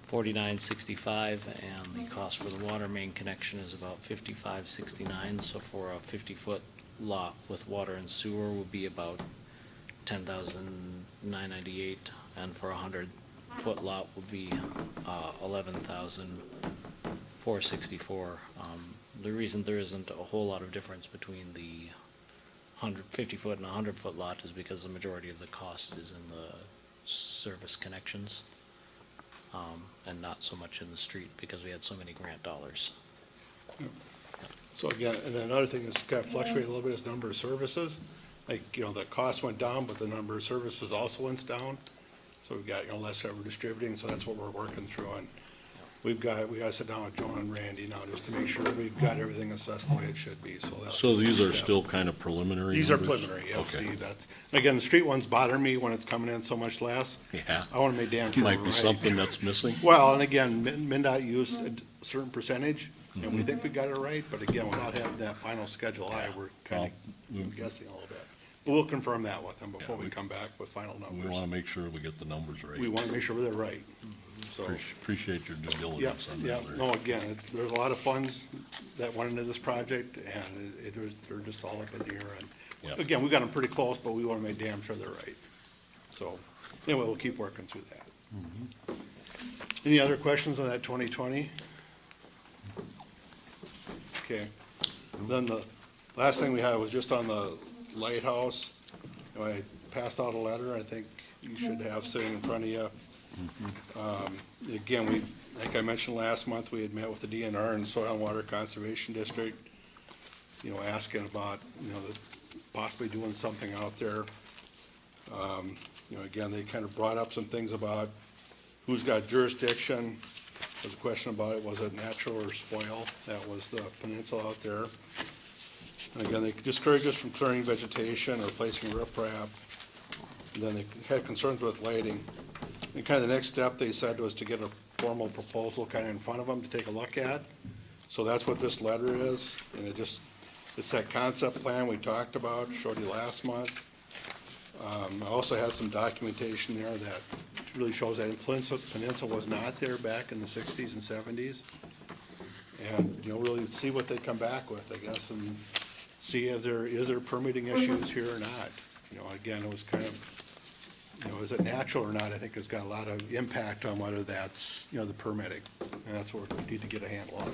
$49.65, and the cost for the water main connection is about $55.69. So for a 50-foot lot with water and sewer will be about $10,998, and for a 100-foot lot would be $11,464. The reason there isn't a whole lot of difference between the 50-foot and 100-foot lot is because the majority of the cost is in the service connections, and not so much in the street because we had so many grant dollars. So again, and then another thing that's kind of fluctuated a little bit is the number of services. Like, the cost went down, but the number of services also went down. So we've got, less that we're distributing, so that's what we're working through on. We gotta sit down with Joan and Randy now just to make sure we've got everything assessed the way it should be, so that's. So these the are step. still kind of preliminary These are numbers? preliminary, yeah, Okay. see, that's, again, the street ones bother me when it's coming in so much less. Yeah. I wanna make damn sure we're Might be right. something that's missing. Well, and again, MinDOT used a certain percentage, and we think we got it right, but again, without having that final Schedule I, we're kind of guessing a little bit. But we'll confirm that with them before we come back with final We numbers. want to make sure we get the numbers right. We wanna make sure they're right, so. Appreciate your due Yeah, diligence on yeah, that. Larry. no, again, there's a lot of funds that went into this project, and they're just all up in the air, and, Yep. again, we got them pretty close, but we wanna make damn sure they're right. So, anyway, we'll keep working through that. Any other questions on that 2020? Okay, then the last thing we had was just on the lighthouse. I passed out a letter, I think you should have sitting in front of you. Again, like I mentioned last month, we had met with the DNR and Soil and Water Conservation District, asking about, possibly doing something out there. Again, they kind of brought up some things about who's got jurisdiction. There's a question about it, was it natural or spoil? That was the peninsula out there. And again, they discouraged us from clearing vegetation or placing riprap. And then they had concerns with lighting. And kind of the next step, they said, was to get a formal proposal kind of in front of them to take a look at. So that's what this letter is, and it's that concept plan we talked about, showed you last month. I also had some documentation there that really shows that peninsula was not there back in the 60s and 70s. And, really see what they come back with, I guess, and see if is there permitting issues here or not. Again, it was kind of, is it natural or not, I think has got a lot of impact on whether that's, the permitting. And that's what we need to get a handle on.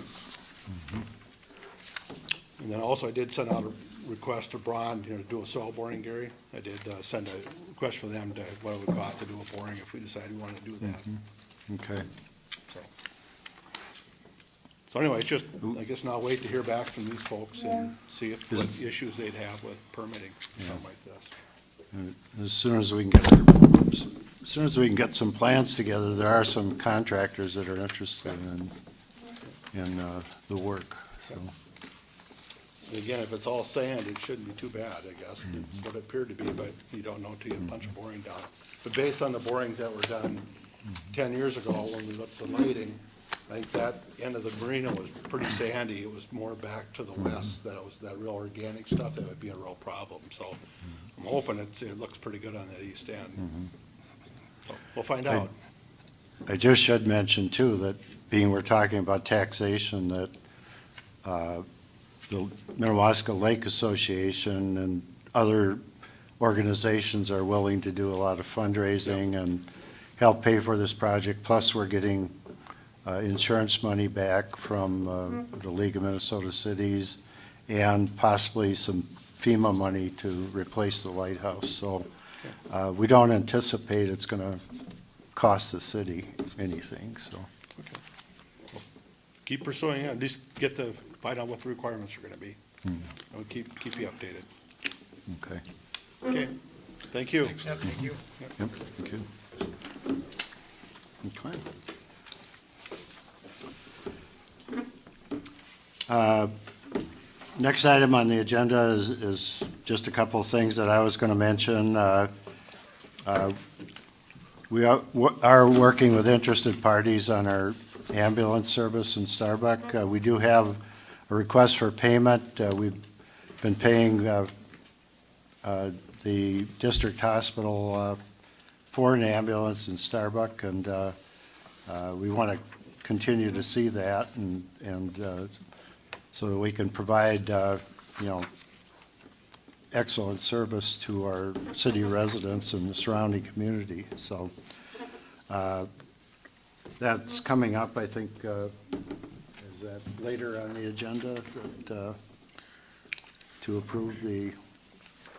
And then also I did send out a request to Braun, to do a soil boring, Gary. I did send a request for them to, what it would cost to do a boring if we decided we wanted to do that. Okay. So, So anyway, it's just, I guess now wait to hear back from these folks and see if, what issues they'd have with permitting, something like this. As soon as we can get some plans together, there are some contractors that are interested in the work, so. And again, if it's all sand, it shouldn't be too bad, I guess. It's what it appeared to be, but you don't know till you punch a boring down. But based on the borings that were done 10 years ago, when we looked at the lighting, I think that end of the marina was pretty sandy. It was more back to the west, that was that real organic stuff, that would be a real problem. So I'm hoping it looks pretty good on that east end. So we'll find out. I just should mention too, that being we're talking about taxation, that the Minnewaska Lake Association and other organizations are willing to do a lot of fundraising and help pay for this project. Plus, we're getting insurance money back from the League of Minnesota Cities and possibly some FEMA money to replace the lighthouse. So we don't anticipate it's going to cost the city anything, so. Keep pursuing it, at least find out what the requirements are gonna be. I'll keep you updated. Okay. Okay, thank you. Yep, thank you. Yep, thank you. Okay. Next item on the agenda is just a couple of things that I was going to mention. We are working with interested parties on our ambulance service in Starbuck. We do have a request for payment. We've been paying the district hospital for an ambulance in Starbuck, and we want to continue to see that and so that we can provide, excellent service to our city residents and the surrounding community. So that's coming up, I think, is that later on the agenda that, to approve the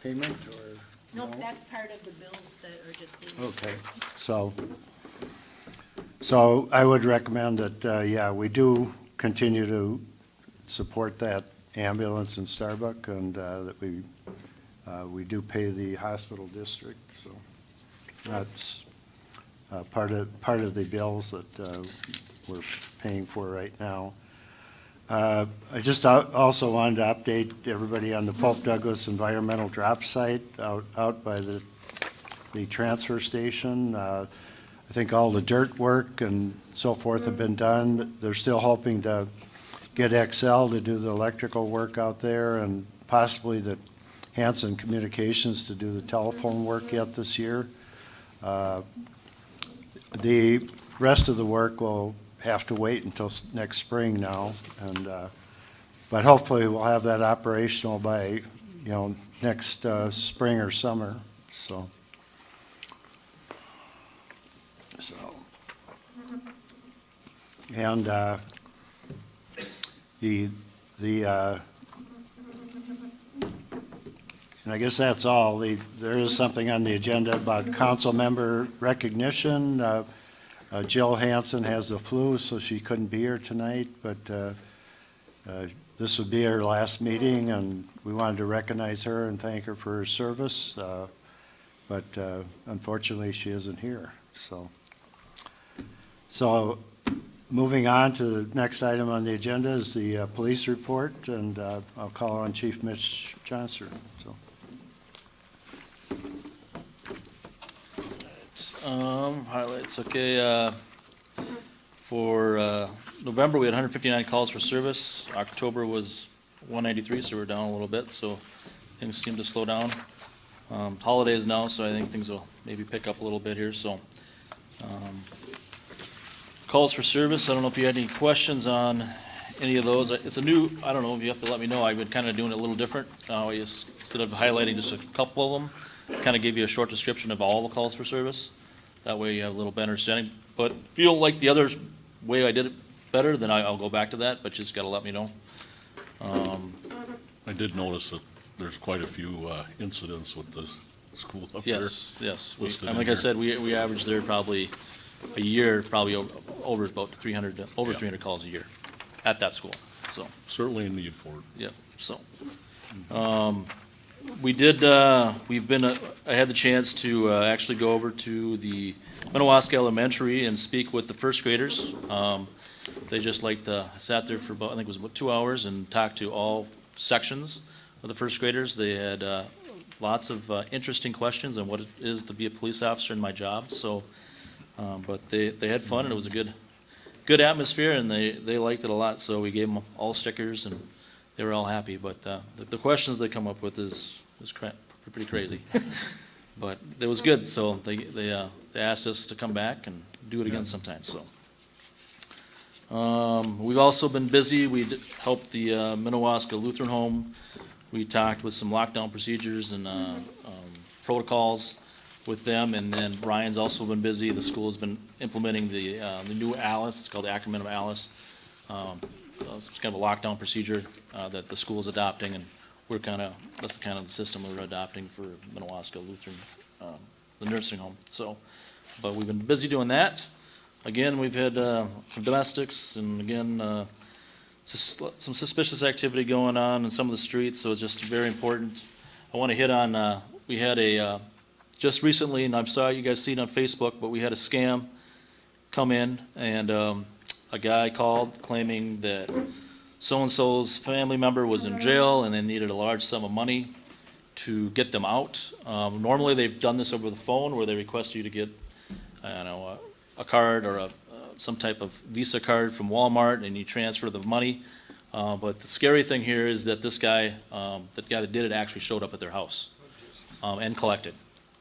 payment or? Nope, no? that's part of the bills that are just being. Okay, so I would recommend that, we do continue to support that ambulance in Starbuck and that we do pay the hospital district, so that's part of the bills that we're paying for right now. I just also wanted to update everybody on the Pope Douglas environmental drop site out by the transfer station. I think all the dirt work and so forth have been done. They're still hoping to get XL to do the electrical work out there and possibly the Hanson Communications to do the telephone work yet this year. The rest of the work will have to wait until next spring now, and but hopefully we'll have that operational by next spring or summer. So and and I guess that's all. There is something on the agenda about council member recognition. Jill Hansen has the flu, so she couldn't be here tonight, but this would be her last meeting, and we wanted to recognize her and thank her for her service, but unfortunately, she isn't here, so moving on to the next item on the agenda is the police report, and I'll call on Chief Mitch Johnson. Highlights, okay, for, November, we had 159 calls for service. October was 193, so we're down a little bit, so things seem to slow down. Holidays now, so I think things will maybe pick up a little bit here, so. Calls for service, I don't know if you had any questions on any of those. It's a new, I don't know, if you have to let me know, I've been kind of doing it a little different. Instead of highlighting just a couple of them, kind of give you a short description of all the calls for service. That way you have a little better understanding. But if you don't like the other way I did it better, then I'll go back to that, but just gotta let me know. I did notice that there's quite a few incidents with the school up there. Yes. listed And in like I here. said, we average there probably a year, probably over about 300 calls a year. at that school, so. Certainly a need for it. Yep, so. We did, we've been, I had the chance to actually go over to the Minnewaska Elementary and speak with the first graders. They just sat there for about, I think it was about 2 hours and talked to all sections of the first graders. They had lots of interesting questions on what it is to be a police officer in my job, so, but they had fun and it was a good atmosphere and they liked it a lot, so we gave them all stickers and they were all happy, but the questions they come up with is pretty crazy. But it was good, so they asked us to come back and do it again sometime, so. We've also been busy. We helped the Minnewaska Lutheran Home. We talked with some lockdown procedures and protocols with them, and then Brian's also been busy. The school has been implementing the new ALICE. It's called the acronym of ALICE. It's kind of a lockdown procedure that the school is adopting, and that's the kind of the system we're adopting for Minnewaska Lutheran, the nursing home. So, but we've been busy doing that. Again, we've had some domestics, and again, some suspicious activity going on in some of the streets, so it's just very important. I want to hit on, we had just recently, and I saw you guys seen on Facebook, but we had a scam come in, and a guy called claiming that so-and-so's family member was in jail and they needed a large sum of money to get them out. Normally, they've done this over the phone where they request you to get, I don't know, a card or some type of Visa card from Walmart and you transfer the money. But the scary thing here is that this guy, the guy that did it actually showed up at their house and collected.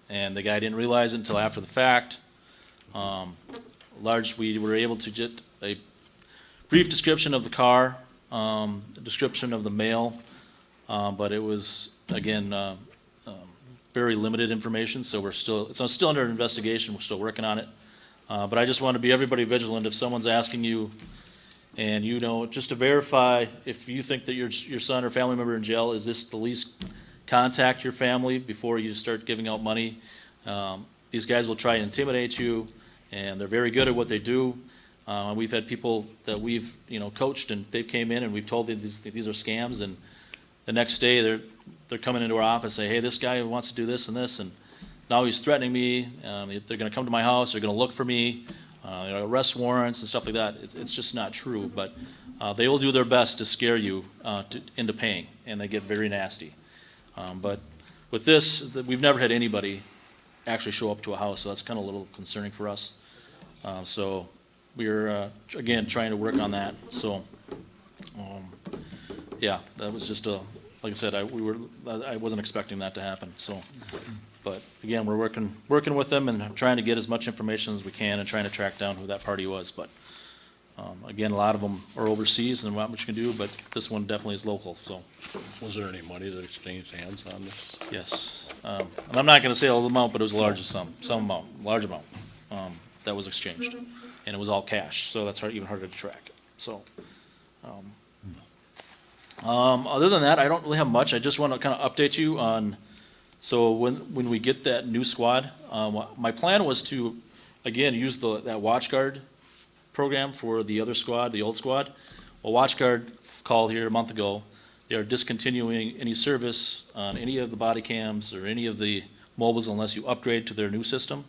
And the guy didn't realize it until after the fact. We were able to get a brief description of the car, a description of the mail, but it was, again, very limited information, so it's still under investigation, we're still working on it. But I just want to be everybody vigilant. If someone's asking you, and just to verify, if you think that your son or family member in jail, is this the least contact your family before you start giving out money. These guys will try and intimidate you, and they're very good at what they do. We've had people that we've coached, and they came in and we've told them these are scams, and the next day they're coming into our office and say, hey, this guy wants to do this and this, and now he's threatening me. They're going to come to my house. They're going to look for me. Arrest warrants and stuff like that. It's just not true, but they will do their best to scare you into paying, and they get very nasty. But with this, we've never had anybody actually show up to a house, so that's kind of a little concerning for us. So we're, again, trying to work on that. So, yeah, that was just like I said, I wasn't expecting that to happen, so. But again, we're working with them and trying to get as much information as we can and trying to track down who that party was. But again, a lot of them are overseas and not much you can do, but this one definitely is local, so. Was there any money that exchanged hands on this? Yes. And I'm not gonna say all the amount, but it was a large large amount, that was exchanged. And it was all cash, so that's even harder to track, so. Other than that, I don't really have much. I just want to kind of update you on, so when we get that new squad, my plan was to, again, use that WatchGuard program for the other squad, the old squad. Well, WatchGuard called here a month ago. They are discontinuing any service on any of the body cams or any of the mobiles unless you upgrade to their new system,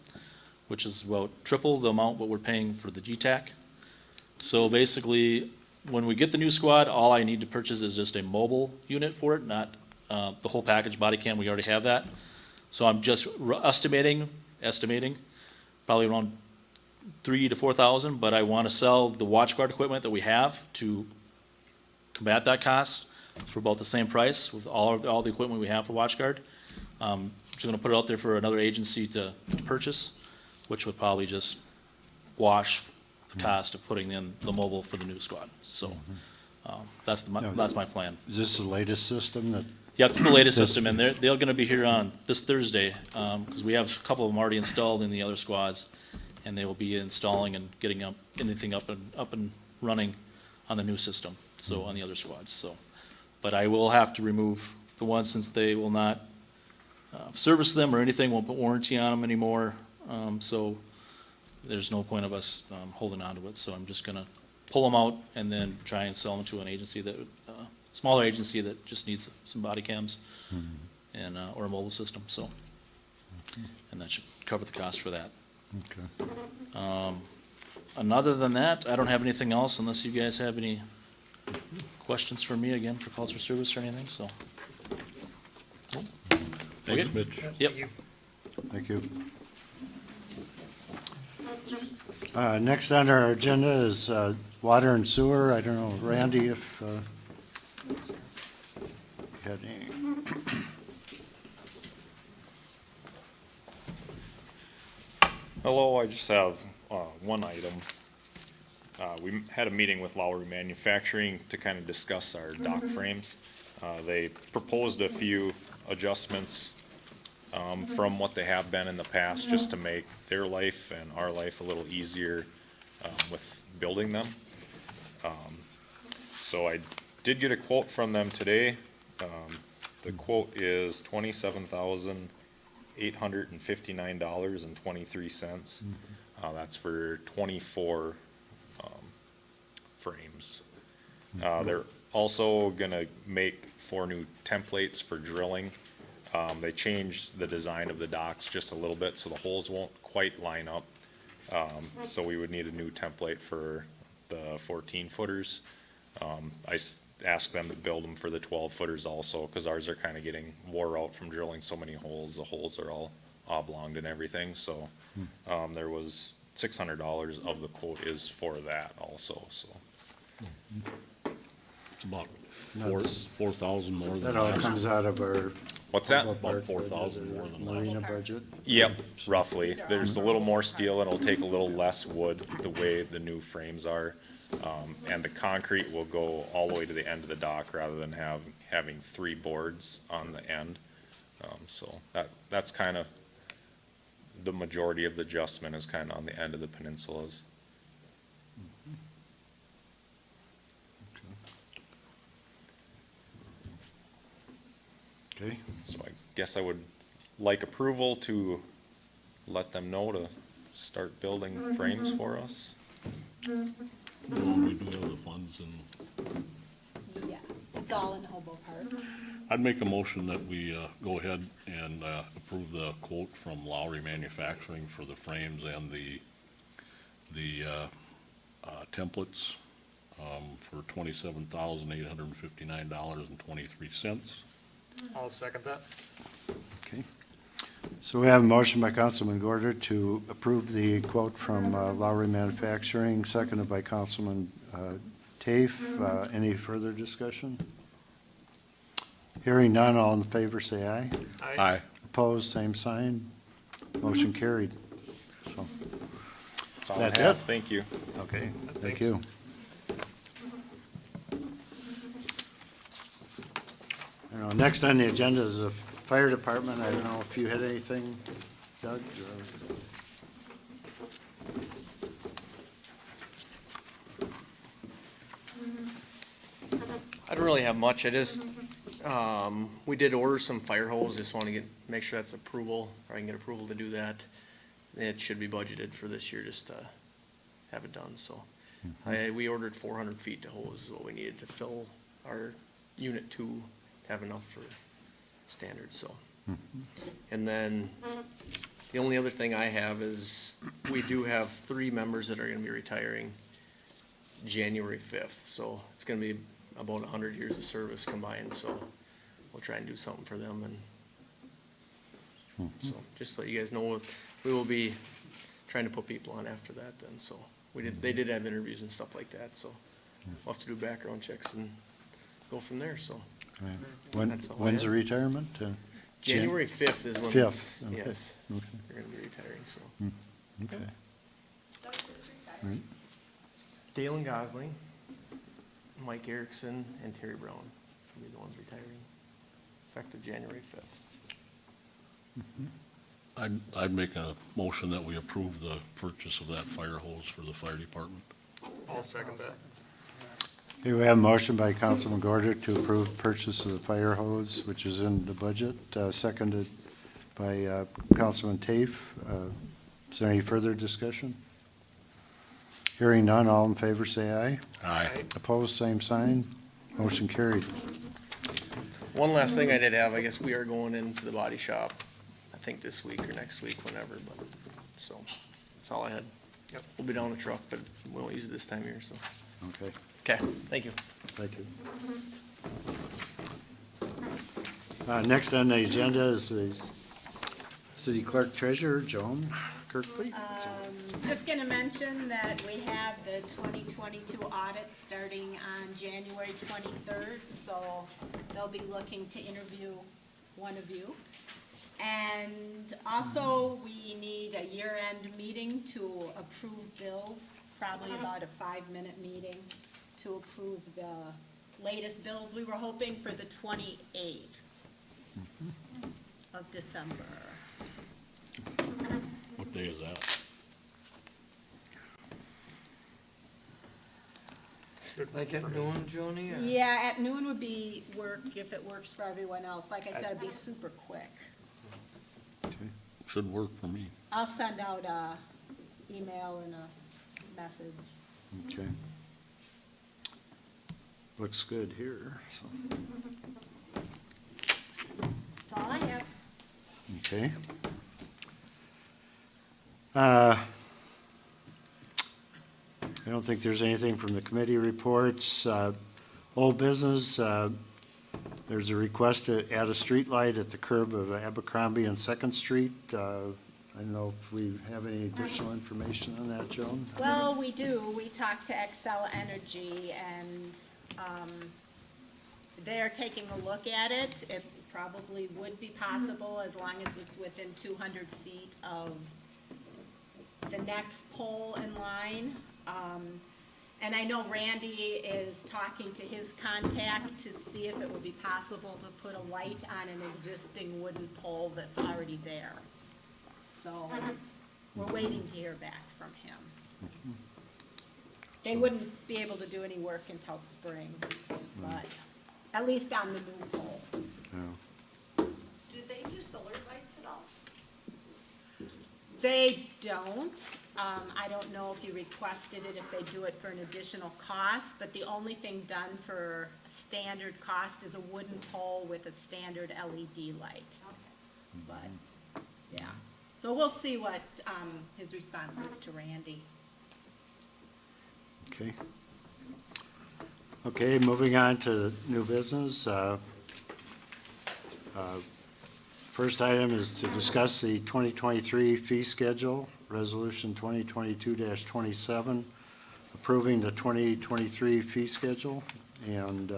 which is about triple the amount what we're paying for the GTAC. So basically, when we get the new squad, all I need to purchase is just a mobile unit for it, not the whole package body cam. We already have that. So I'm just estimating probably around 3,000 to 4,000, but I want to sell the WatchGuard equipment that we have to combat that cost for about the same price with all the equipment we have for WatchGuard. Just going to put it out there for another agency to purchase, which would probably just wash the cost of putting in the mobile for the new squad. So that's my plan. Is this the latest system that? Yeah, it's the latest system, and they're going to be here on this Thursday because we have a couple of them already installed in the other squads, and they will be installing and getting anything up and running on the new system. So on the other squads. So, but I will have to remove the ones since they will not service them or anything. Won't put warranty on them anymore. So there's no point of us holding on to it. So I'm just gonna pull them out and then try and sell them to an agency that, smaller agency that just needs some body cams and, or a mobile system, so. And that should cover the cost for that. Okay. And other than that, I don't have anything else unless you guys have any questions for me again for calls for service or anything, so. Thanks, Okay. Mitch. Yep. Thank you. Next on our agenda is water and sewer. I don't know, Randy, if you had any. Hello, I just have one item. We had a meeting with Lowry Manufacturing to kind of discuss our dock frames. They proposed a few adjustments from what they have been in the past, just to make their life and our life a little easier with building them. So I did get a quote from them today. The quote is $27,859.23. That's for 24 frames. They're also gonna make 4 new templates for drilling. They changed the design of the docks just a little bit, so the holes won't quite line up. So we would need a new template for the 14-footers. Asked them to build them for the 12-footers also, because ours are kind of getting wore out from drilling so many holes. The holes are all oblonged and everything, so there was $600 of the quote is for that also, so. It's about 4,000 more than That all last. comes out of our. What's that? About 4,000 more than last. Marina budget. Yep, roughly. There's a little more steel and it'll take a little less wood the way the new frames are. And the concrete will go all the way to the end of the dock rather than having 3 boards on the end. So that's kind of, the majority of the adjustment is kind of on the end of the peninsulas. Okay. So I guess I would like approval to let them know to start building frames for us. We do have the funds, and Yeah, it's all in Hobo Park. I'd make a motion that we go ahead and approve the quote from Lowry Manufacturing for the frames and the templates for $27,859.23. I'll second that. Okay. So we have a motion by Councilman Gorder to approve the quote from Lowry Manufacturing, seconded by Councilman Tafe. Any further discussion? Hearing none, all in favor say aye. Aye. Opposed, same sign. Motion carried. So, That's all I That's have. it? Thank you. okay, thank Thanks. you. Next on the agenda is the fire department. I don't know if you had anything, Doug? I don't really have much. I just, we did order some fire hose. Just want to make sure that's approval, or I can get approval to do that. It should be budgeted for this year just to have it done, so. We ordered 400 feet to hose is what we needed to fill our unit 2 to have enough for standards, so. And then the only other thing I have is we do have 3 members that are gonna be retiring January 5th, so it's gonna be about 100 years of service combined, so we'll try and do something for them and so just to let you guys know, we will be trying to put people on after that then, so they did have interviews and stuff like that, so we'll have to do background checks and go from there, so. That's all I When's the have. retirement? January 5th is when, 5th, okay. yes, Okay. they're gonna be retiring, so. Okay. Dale and Gosling, Mike Erickson, and Terry Brown will be the ones retiring, effective January 5th. I'd make a motion that we approve the purchase of that fire hose for the fire department. I'll second that. Okay, we have a motion by Councilman Gorder to approve purchase of the fire hose, which is in the budget, seconded by Councilman Tafe. Is there any further discussion? Hearing none, all in favor say aye. Aye. Opposed, same sign. Motion carried. One last thing I did have, I guess we are going into the body shop, I think this week or next week, whenever, but, so, that's all I had. Yep. We'll be down the truck, but we won't use it this time of year, so. Okay, Okay, thank you. thank you. Next on the agenda is the city clerk treasurer, Joan Kirkley. Just gonna mention that we have the 2022 audit starting on January 23rd, so they'll be looking to interview one of you. And also, we need a year-end meeting to approve bills, probably about a 5-minute meeting to approve the latest bills. We were hoping for the 28th of December. What day is that? Like at noon, Joni, or? Yeah, at noon would be work, if it works for everyone else. Like I said, it'd be super quick. Should work for me. I'll send out a email and a message. Okay. Looks good here, so, That's all I have. okay. I don't think there's anything from the committee reports. Old business, there's a request to add a street light at the curb of Abercrombie and Second Street. I don't know if we have any additional information on that, Joan? Well, we do. We talked to Excel Energy and, they're taking a look at it. It probably would be possible as long as it's within 200 feet of the next pole in line. And I know Randy is talking to his contact to see if it would be possible to put a light on an existing wooden pole that's already there. So, we're waiting to hear back from him. They wouldn't be able to do any work until spring, but at least on the new pole. Yeah. Do they do solar lights at all? They don't. I don't know if you requested it, if they do it for an additional cost, but the only thing done for standard cost is a wooden pole with a standard LED light. But, yeah. So we'll see what, his response is to Randy. Okay. Okay, moving on to new business. First item is to discuss the 2023 fee schedule, Resolution 2022-27, approving the 2023 fee schedule, and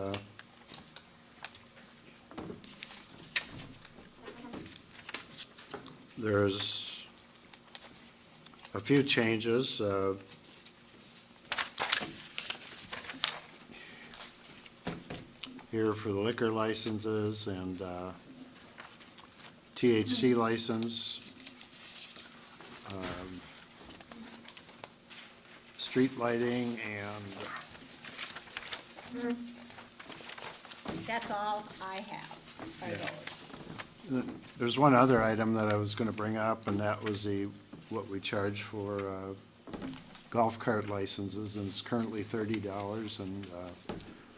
there's a few changes. Here for the liquor licenses and THC license, street lighting, and That's all I have, are those. there's one other item that I was gonna bring up, and that was what we charge for golf cart licenses, and it's currently $30, and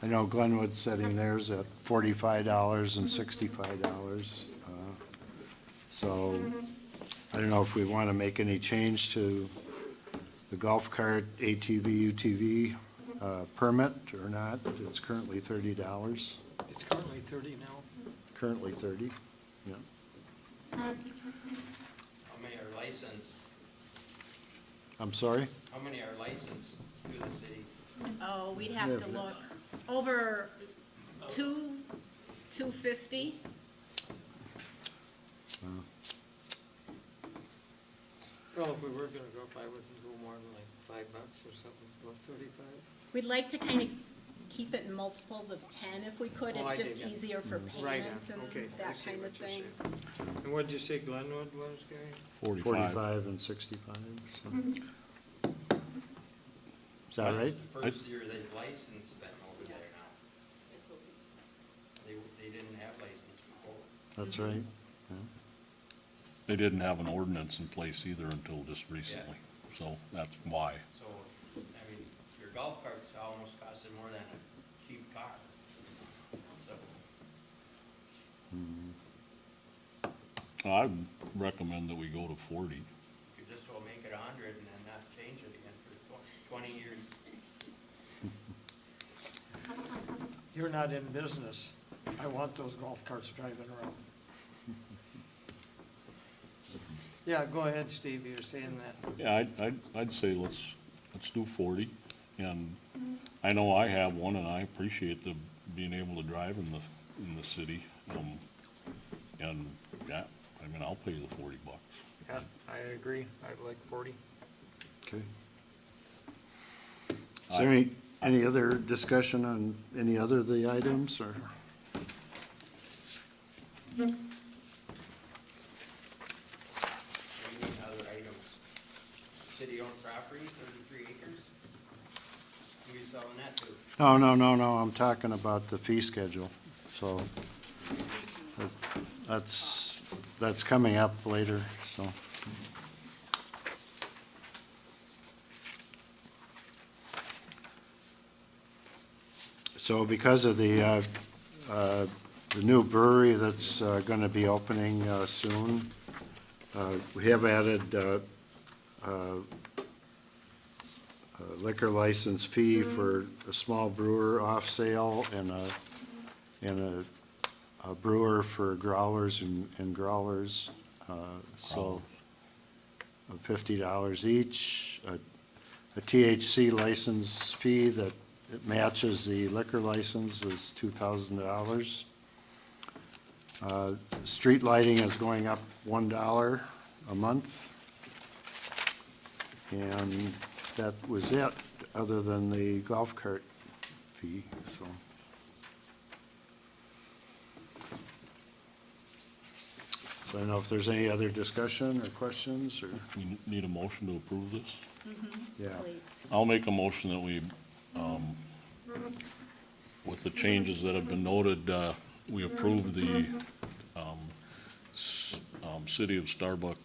I know Glenwood's setting theirs at $45 and $65. So I don't know if we want to make any change to the golf cart ATV, UTV permit or not. It's currently $30. It's currently 30 now. Currently 30, yeah. How many are licensed? I'm sorry? How many are licensed through the city? Oh, we'd have to look. Over 250. Well, if we were gonna go up, I wouldn't go more than like $5 or something, so 35. We'd like to kind of keep it in multiples of 10 if we could. Oh, I It's just dig it. easier for Right, payment and okay, I that see kind of what you're thing. saying. And what'd you say Glenwood was, Gary? 45 and 65, so. Is that right? The first year they've licensed them over there now. They didn't have license before. That's right. They didn't have an ordinance in place either until just recently, so that's why. So, I golf carts almost costed more than a cheap car. So, I'd recommend that we go to 40. you just will make it 100 and then not change it again for 20 years. You're not in business. I want those golf carts driving around. Yeah, go ahead, Steve, you were saying that. Yeah, I'd say let's do 40. And I know I have one and I appreciate the being able to drive in the city. And yeah, I mean, I'll pay the $40. Yeah, I agree. I'd like 40. Okay. Is there any other discussion on any other of the items, or? Any other items? City-owned property, 33 acres? Who are you selling that to? No, I'm talking about the fee schedule, so that's coming up later, so. So because of the new brewery that's gonna be opening soon, we have added liquor license fee for a small brewer off sale and a brewer for growlers and growlers, so $50 each. A THC license fee that it matches the liquor license is $2,000. Street lighting is going up $1 a month. And that was it, other than the golf cart fee, so. So I don't know if there's any other discussion or questions, or, We need a motion to approve this? yeah. Please. I'll make a motion that we, with the changes that have been noted, we approve the City of Starbuck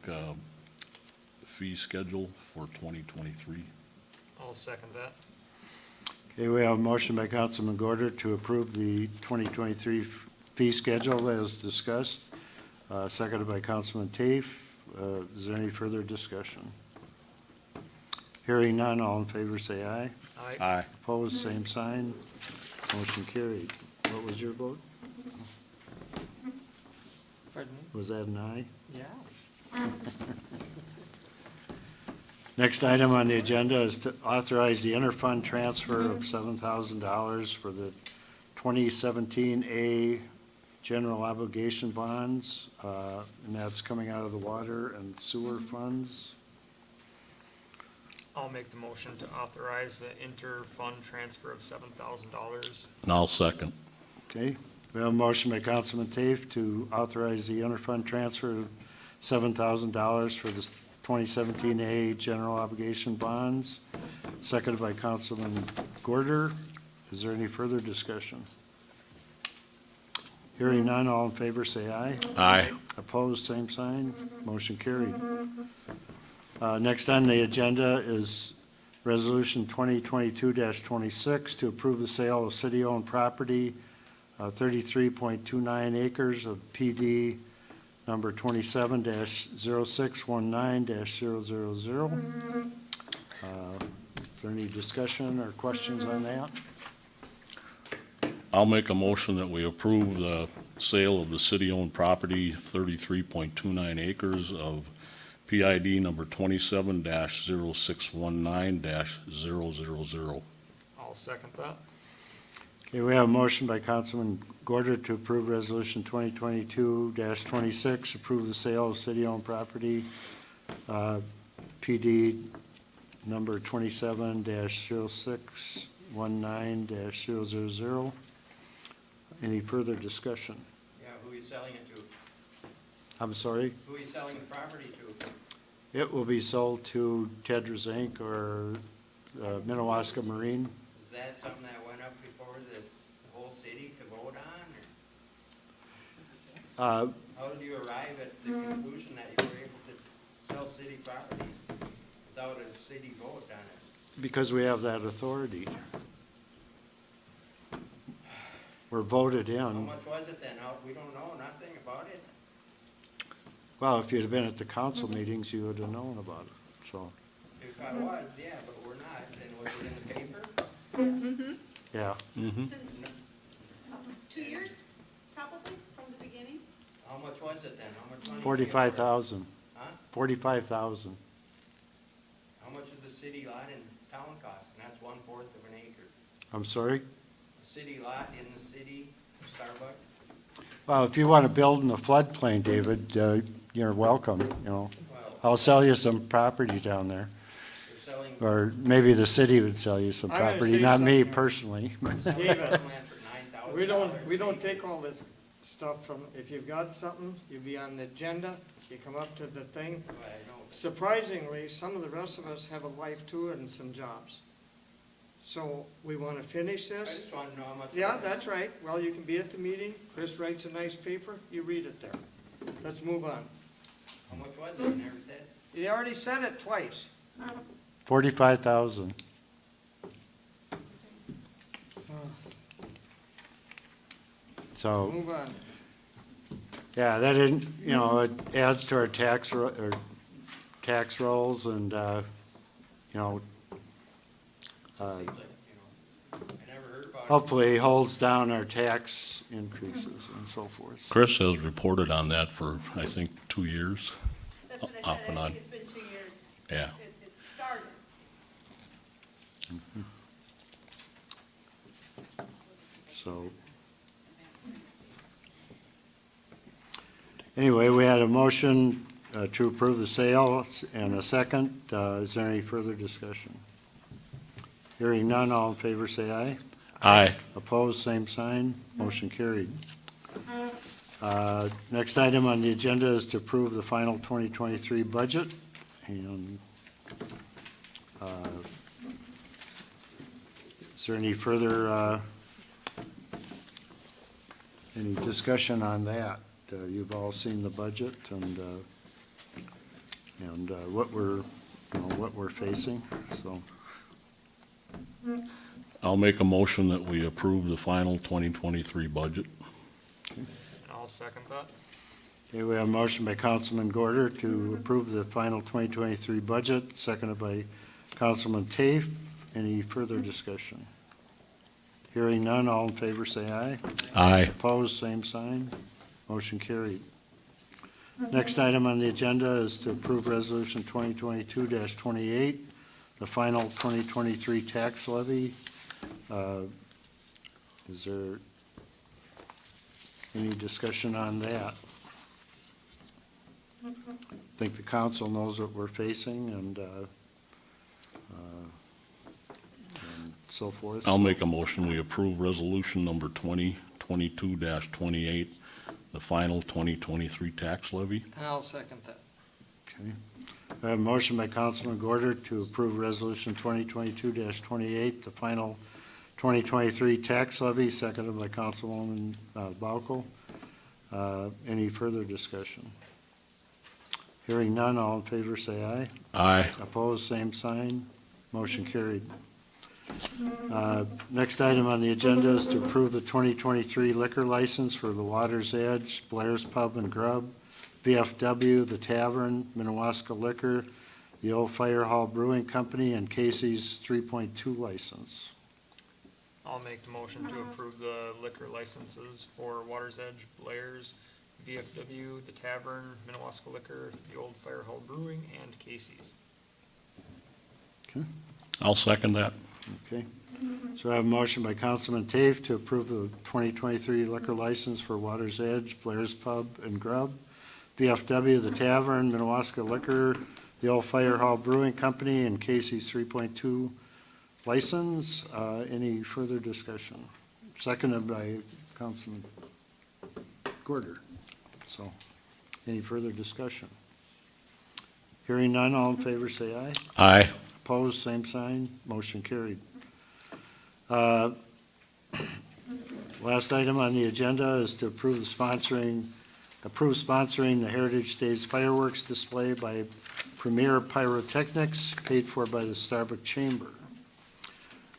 fee schedule for 2023. I'll second that. Okay, we have a motion by Councilman Gorder to approve the 2023 fee schedule as discussed, seconded by Councilman Tafe. Is there any further discussion? Hearing none, all in favor say aye. Aye. Opposed, same sign. Motion carried. What was your vote? Pardon me? Was that an aye? Yeah. Next item on the agenda is to authorize the interfund transfer of $7,000 for the 2017A general obligation bonds, and that's coming out of the water and sewer funds. I'll make the motion to authorize the inter-fund transfer of $7,000. And I'll second. Okay, we have a motion by Councilman Tafe to authorize the interfund transfer of $7,000 for the 2017A general obligation bonds, seconded by Councilman Gorder. Is there any further discussion? Hearing none, all in favor say aye. Aye. Opposed, same sign. Motion carried. Next on the agenda is Resolution 2022-26 to approve the sale of city-owned property, 33.29 acres of PD number 27-0619-000. Is there any discussion or questions on that? I'll make a motion that we approve the sale of the city-owned property, 33.29 acres of PID number 27-0619-000. I'll second that. Okay, we have a motion by Councilman Gorder to approve Resolution 2022-26, approve the sale of city-owned property, PD number 27-0619-000. Any further discussion? Yeah, who are you selling it to? I'm sorry? Who are you selling the property to? It will be sold to Tedros Inc. or Minnewaska Marine. Is that something that went up before the whole city to vote on, or? How did you arrive at the conclusion that you were able to sell city property without a city vote on it? because we have that authority. We're voted How in. much was it then? We don't know nothing about it? Well, if you'd have been at the council meetings, you would have known about it, so, If I was, yeah, but we're not. Then was it in the paper? Yes. yeah. Since 2 years, probably, from the beginning. How much was it then? How much money? 45,000. Huh? 45,000. How much is the city lot in town cost? And that's 1/4 of an acre. I'm sorry? A city lot in the city of Starbuck? Well, if you want to build in the floodplain, David, you're welcome, you know. Well, I'll sell you some property down there. they're selling. Or maybe the city would sell you some I'm gonna property, say not me something. personally. David, $9,000. we don't take all this stuff from, if you've got something, you be on the agenda, you come up to the thing. Well, I know. Surprisingly, some of the rest of us have a life too and some jobs. So we want to finish I this. just want to know how much. Yeah, that's right. Well, you can be at the meeting. Chris writes a nice paper, you read it there. Let's move on. How much was it? You never said. You already said it twice. 45,000. So, Move on. yeah, that didn't, you know, it adds to our tax, or tax rolls and, you know, Seems like, you know, I never heard about it. hopefully holds down our tax increases and so forth. Chris has reported on that for, I think, 2 years. That's what Off I and said, I on. think it's been 2 years. Yeah. It started. So, anyway, we had a motion to approve the sale and a second. Is there any further discussion? Hearing none, all in favor say aye. Aye. Opposed, same sign. Motion carried. Next item on the agenda is to approve the final 2023 budget. And is there any further, any discussion on that? You've all seen the budget and what we're, you know, what we're facing, so. I'll make a motion that we approve the final 2023 budget. And I'll second that. Okay, we have a motion by Councilman Gorder to approve the final 2023 budget, seconded by Councilman Tafe. Any further discussion? Hearing none, all in favor say aye. Aye. Opposed, same sign. Motion carried. Next item on the agenda is to approve Resolution 2022-28, the final 2023 tax levy. Is there any discussion on that? I think the council knows what we're facing and so forth. I'll make a motion, we approve resolution number 2022-28, the final 2023 tax levy. And I'll second that. Okay. I have a motion by Councilman Gorder to approve Resolution 2022-28, the final 2023 tax levy, seconded by Councilwoman Baucol. Any further discussion? Hearing none, all in favor say aye. Aye. Opposed, same sign. Motion carried. Next item on the agenda is to approve the 2023 liquor license for the Water's Edge, Blair's Pub and Grub, VFW, The Tavern, Minnewaska Liquor, the Old Fire Hall Brewing Company, and Casey's 3.2 license. I'll make the motion to approve the liquor licenses for Water's Edge, Blair's, VFW, The Tavern, Minnewaska Liquor, the Old Fire Hall Brewing, and Casey's. I'll second that. Okay. So I have a motion by Councilman Tafe to approve the 2023 liquor license for Water's Edge, Blair's Pub and Grub, VFW, The Tavern, Minnewaska Liquor, the Old Fire Hall Brewing Company, and Casey's 3.2 license. Any further discussion? Seconded by Councilman Gorder. So, any further discussion? Hearing none, all in favor say aye. Aye. Opposed, same sign. Motion carried. Last item on the agenda is to approve sponsoring the Heritage Days fireworks display by Premier Pyrotechnics, paid for by the Starbuck Chamber.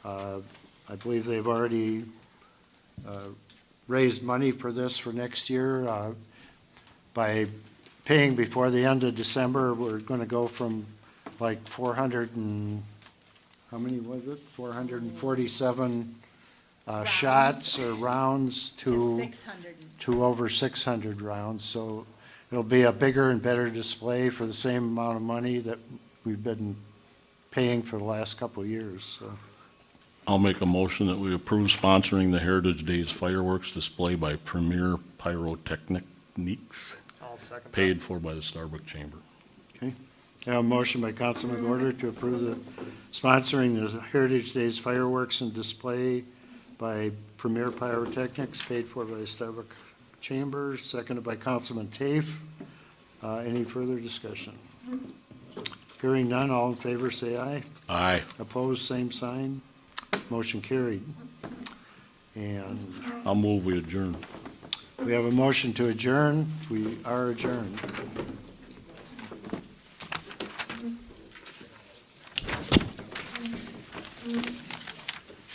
I believe they've already raised money for this for next year. By paying before the end of December, we're gonna go from like 400 and, how many was it? 447 shots or rounds To to 600 to over 600 rounds. So it'll be a bigger and better display for the same amount of money that we've been paying for the last couple of years, so. I'll make a motion that we approve sponsoring the Heritage Days fireworks display by Premier Pyrotechnics, I'll second that. paid for by the Starbuck Chamber. I have a motion by Councilman Gorder to approve the sponsoring the Heritage Days fireworks and display by Premier Pyrotechnics, paid for by the Starbuck Chamber, seconded by Councilman Tafe. Any further discussion? Hearing none, all in favor say aye. Aye. Opposed, same sign. Motion carried. And I'll move we adjourn. we have a motion to adjourn. We are adjourned.